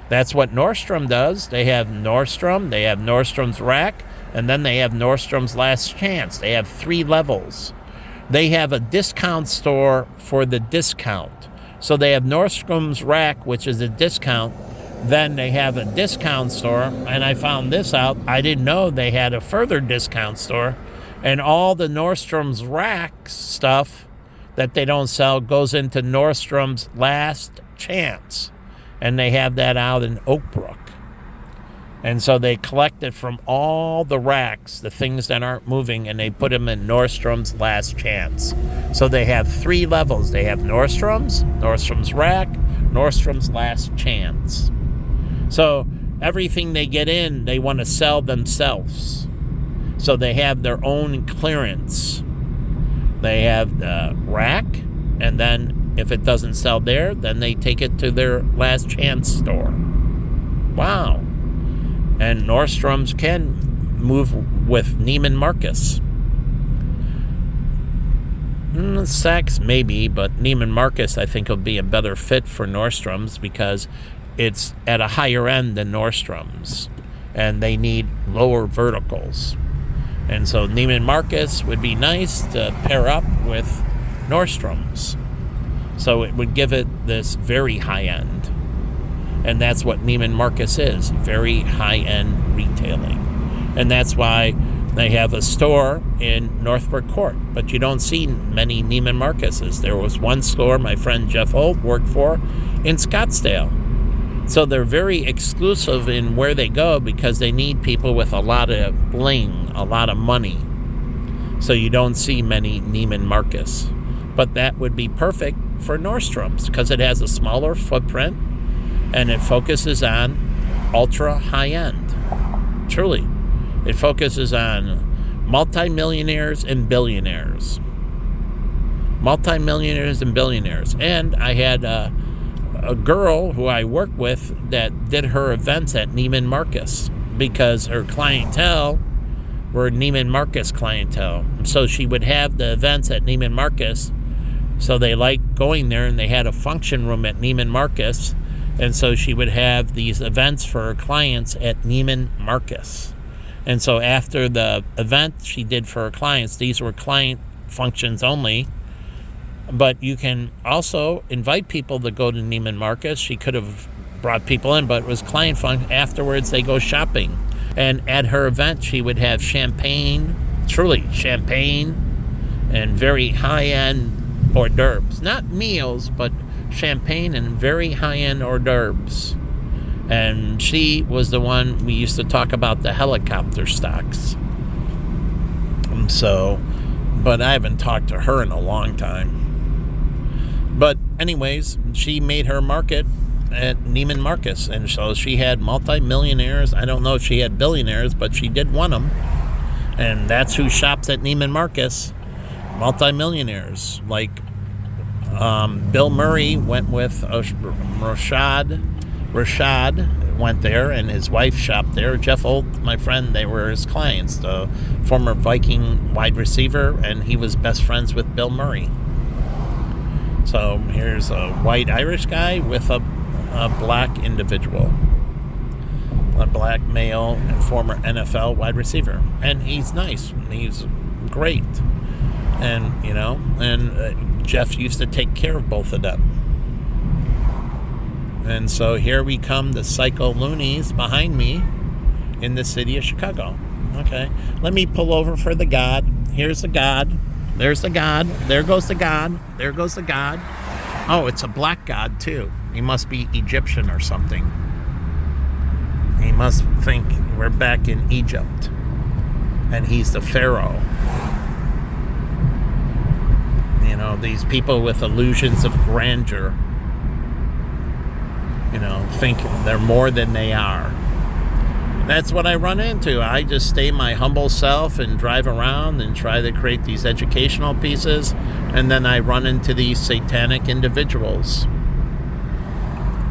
That's what Nordstrom does. They have Nordstrom, they have Nordstrom's Rack, and then they have Nordstrom's Last Chance. They have 3 levels. They have a discount store for the discount. So they have Nordstrom's Rack, which is a discount. Then they have a discount store, and I found this out. I didn't know they had a further discount store. And all the Nordstrom's Rack stuff that they don't sell goes into Nordstrom's Last Chance. And they have that out in Oak Brook. And so they collect it from all the racks, the things that aren't moving, and they put them in Nordstrom's Last Chance. So they have 3 levels. They have Nordstrom's Rack, Nordstrom's last chance. So everything they get in, they want to sell themselves. So they have their own clearance. They have the rack, and then if it doesn't sell there, then they take it to their last chance store. Wow. And Nordstrom's can move with Neiman Marcus. Saks maybe, but Neiman Marcus I think will be a better fit for Nordstrom's because it's at a higher end than Nordstrom's, and they need lower verticals. And so Neiman Marcus would be nice to pair up with Nordstrom's. So it would give it this very high end. And that's what Neiman Marcus is, very high-end retailing. And that's why they have a store in Northbrook Court, but you don't see many Neiman Marcuses. There was one store my friend Jeff Holt worked for in Scottsdale. So they're very exclusive in where they go because they need people with a lot of bling, a lot of money. So you don't see many Neiman Marcus. But that would be perfect for Nordstrom's because it has a smaller footprint and it focuses on ultra high-end. Truly. It focuses on multimillionaires and billionaires. Multimillionaires and billionaires. And I had a girl who I work with that did her events at Neiman Marcus because her clientele were Neiman Marcus clientele. So she would have the events at Neiman Marcus. So they liked going there, and they had a function room at Neiman Marcus. And so she would have these events for her clients at Neiman Marcus. And so after the event she did for her clients, these were client functions only. But you can also invite people to go to Neiman Marcus. She could have brought people in, but it was client function. Afterwards, they go shopping. And at her event, she would have champagne, truly champagne, and very high-end hors d'oeuvres. Not meals, but champagne and very high-end hors d'oeuvres. And she was the one we used to talk about the helicopter stocks. So, but I haven't talked to her in a long time. But anyways, she made her market at Neiman Marcus. And so she had multi-millionaires. I don't know if she had billionaires, but she did want them. And that's who shops at Neiman Marcus. Multi-millionaires. Like Bill Murray went with Rashad went there, and his wife shopped there. Jeff Holt, my friend, they were his clients. The former Viking wide receiver, and he was best friends with Bill Murray. So here's a white Irish guy with a black individual, a black male and former NFL wide receiver, and he's nice. He's great, and Jeff used to take care of both of them. And so here we come, the Psycho Loonies behind me in the city of Chicago. Okay, let me pull over for the God. Here's the God. There's the God. There goes the God. There goes the God. Oh, it's a black God, too. He must be Egyptian or something. He must think we're back in Egypt. And he's the Pharaoh. These people with illusions of grandeur, think they're more than they are. That's what I run into. I just stay my humble self and drive around and try to create these educational pieces, and then I run into these satanic individuals.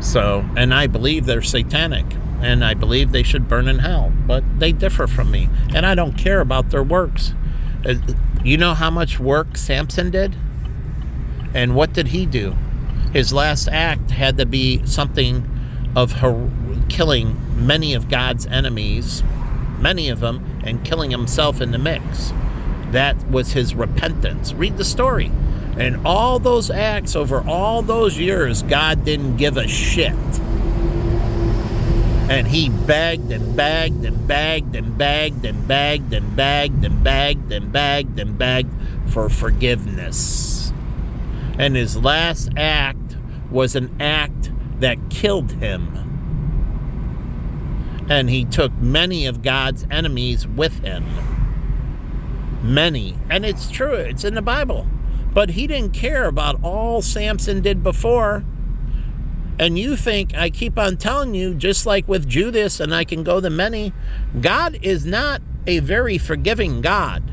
So, and I believe they're satanic, and I believe they should burn in hell, but they differ from me, and I don't care about their works. You know how much work Samson did? And what did he do? His last act had to be something of killing many of God's enemies, many of them, and killing himself in the mix. That was his repentance. Read the story. And all those acts over all those years, God didn't give a shit. And he begged and begged and begged and begged and begged and begged and begged and begged and begged for forgiveness. And his last act was an act that killed him. And he took many of God's enemies with him. Many. And it's true. It's in the Bible. But he didn't care about all Samson did before. And you think, I keep on telling you, just like with Judas, and I can go to many, God is not a very forgiving God.